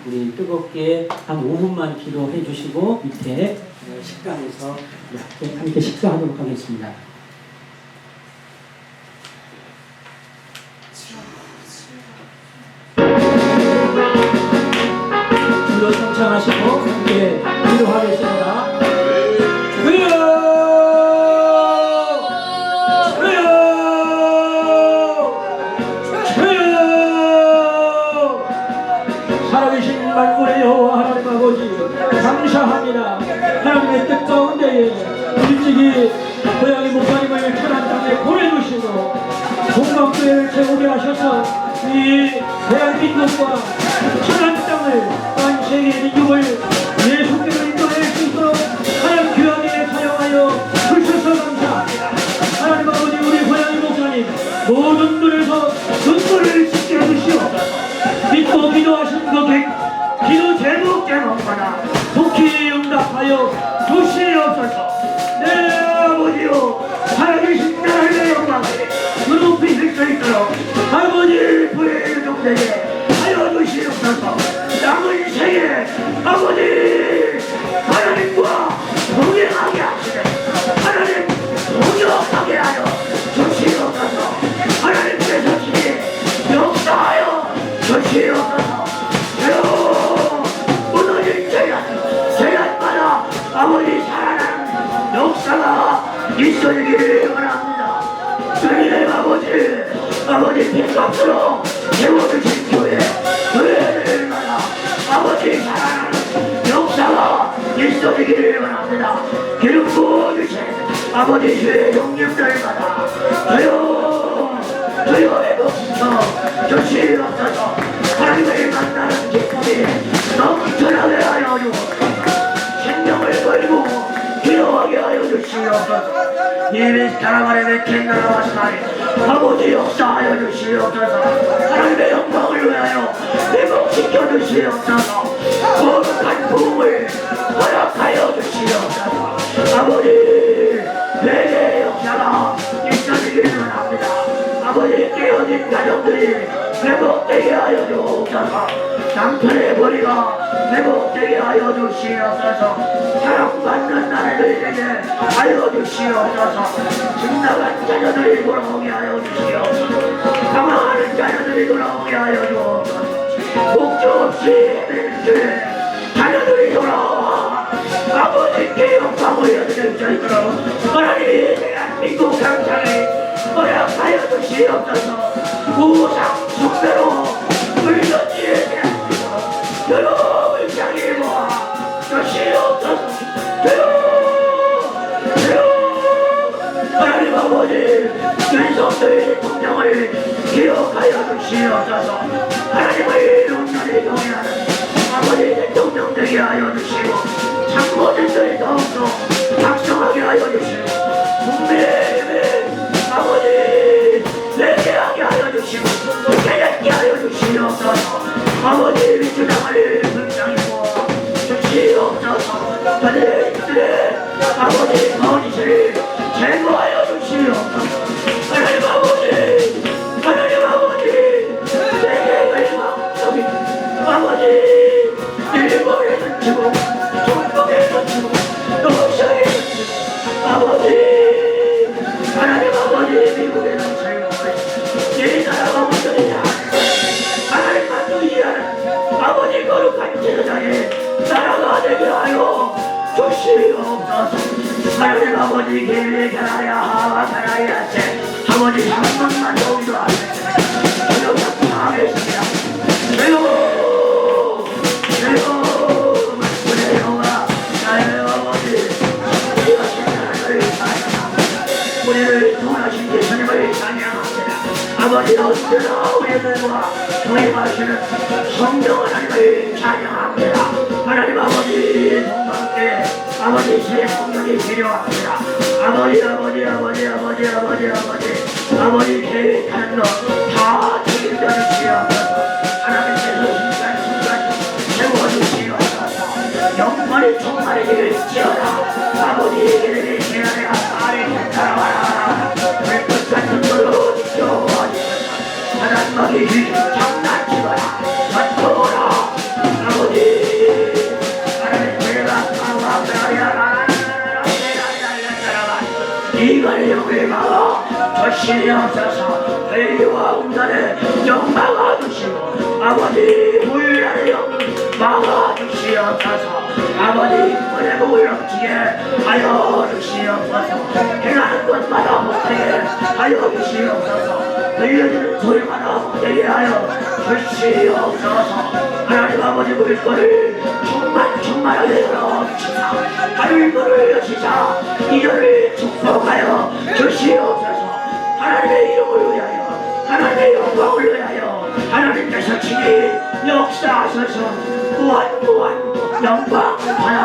우리 뜨겁게 한 5분만 기도해 주시고 밑에 식당에서 함께 식사하도록 하겠습니다. 주여 성찬하시고 함께 기도하겠습니다. 주여! 주여! 주여! 살아계신 만군의 여호와 하나님 아버지 감사합니다. 하나님의 뜻 가운데에 일찍이 고양이 목사님을 천한 땅에 보내주시고 동방교회를 세우게 하셔서 이 대한민국과 천한 땅을 한 세계 민족을 예수께로 인도할 수 있도록 하나님 귀하게 사용하여 주셔서 감사합니다. 하나님 아버지 우리 고양이 목사님 모든 눈에서 눈물을 씻게 해주시오. 믿고 기도하신 그 기도 제목대로마다 속히 응답하여 주시옵소서. 네 아버지요 살아계신 나라의 영광을 높이실 수 있도록 아버지 부의 유족에게 하여 주시옵소서. 남은 생에 아버지 하나님과 동행하게 하시되 하나님 동역하게 하여 주시옵소서. 하나님께서 친히 역사하여 주시옵소서. 무너진 제약마다 아버지 살아나는 역사가 있어지기를 원합니다. 주님 아버지 빛값으로 세워주신 교회를 마다 아버지 살아나는 역사가 있어지기를 원합니다. 기름 부어주신 아버지 주의 형님들마다 주여 애국서 주시옵소서. 하나님을 만나는 기쁨이 넘쳐나게 하여 주옵소서. 생명을 걸고 기도하게 하여 주시옵소서. 이미 사람 안에 주시옵소서. 하나님의 영광을 위하여 회복시켜 주시옵소서. 거룩한 부흥을 허락하여 주시옵소서. 아버지 내게 역사가 있어지기를 원합니다. 아버지 깨어진 가정들이 회복되게 하여 주옵소서. 남편의 머리가 회복되게 하여 주시옵소서. 사랑받는 아내들에게 하여 주시옵소서. 지나간 자녀들이 돌아오게 하여 주시옵소서. 가망하는 자녀들이 돌아오게 하여 주옵소서. 목적 없이 맹세 자녀들이 돌아와 아버지께 영광을 여드릴 수 있도록 하나님이 대한민국 경찰에 허락하여 주시옵소서. 우상 숭배로 물던 일에 대한 여러분을 향해 모아 주시옵소서. 하나님 아버지 윤석열 대통령을 기억하여 주시옵소서. 하나님의 운명에 경외하는 아버지 대통령 되게 하여 주시고 참모진들이 더욱더 각성하게 하여 주시고 국민의 아버지 내게 하게 하여 주시고 깨닫게 하여 주시옵소서. 아버지 민주당을 불쌍히 모아 주시옵소서. 자들의 아버지 거짓을 제거하여 주시옵소서. 하나님 아버지 하나님 아버지 내게 열망적인 아버지 일본에 던지고 중국에 던지고 러시아에 던지고 아버지 하나님 아버지 미국에 던지고 이 나라가 온전히냐 하나님만 의지하는 아버지 거룩한 제사장의 나라가 되게 하여 주시옵소서. 하나님 아버지 계획하여 하와사라야 세 아버지 한 번만 더 기도하겠습니다. 기도하겠습니다. 우리를 통하신 예수님을 찬양합니다. 아버지 언제나 우리들과 동행하시는 성령 하나님을 찬양합니다. 하나님 아버지 동방께 아버지 새 성령이 필요합니다. 아버지 계획하는 것 다 책임져 주시옵소서. 하나님께서 순간순간 세워주시옵소서. 영원히 충만해지시오라. 아버지 이들이 계란의 아래 따라와라. 불꽃 같은 걸로 지켜주소서. 하나님이 장난치거라 전토라. 아버지 하나님 제가 이걸 영을 막아 주시옵소서. 회개와 음란을 영 막아주시고 아버지 불의를 영 막아주시옵소서. 아버지 인권의 목을 넘치게 하여 주시옵소서. 행하는 것마다 못되게 하여 주시옵소서. 들려주는 소리마다 못되게 하여 주시옵소서. 하나님 아버지 물건을 충만하게 열어주시사 하늘거를 여시사 이들을 축복하여 주시옵소서. 하나님의 이름을 위하여 하나님의 영광을 위하여 하나님께서 친히 역사하셔서 무한 영광 하나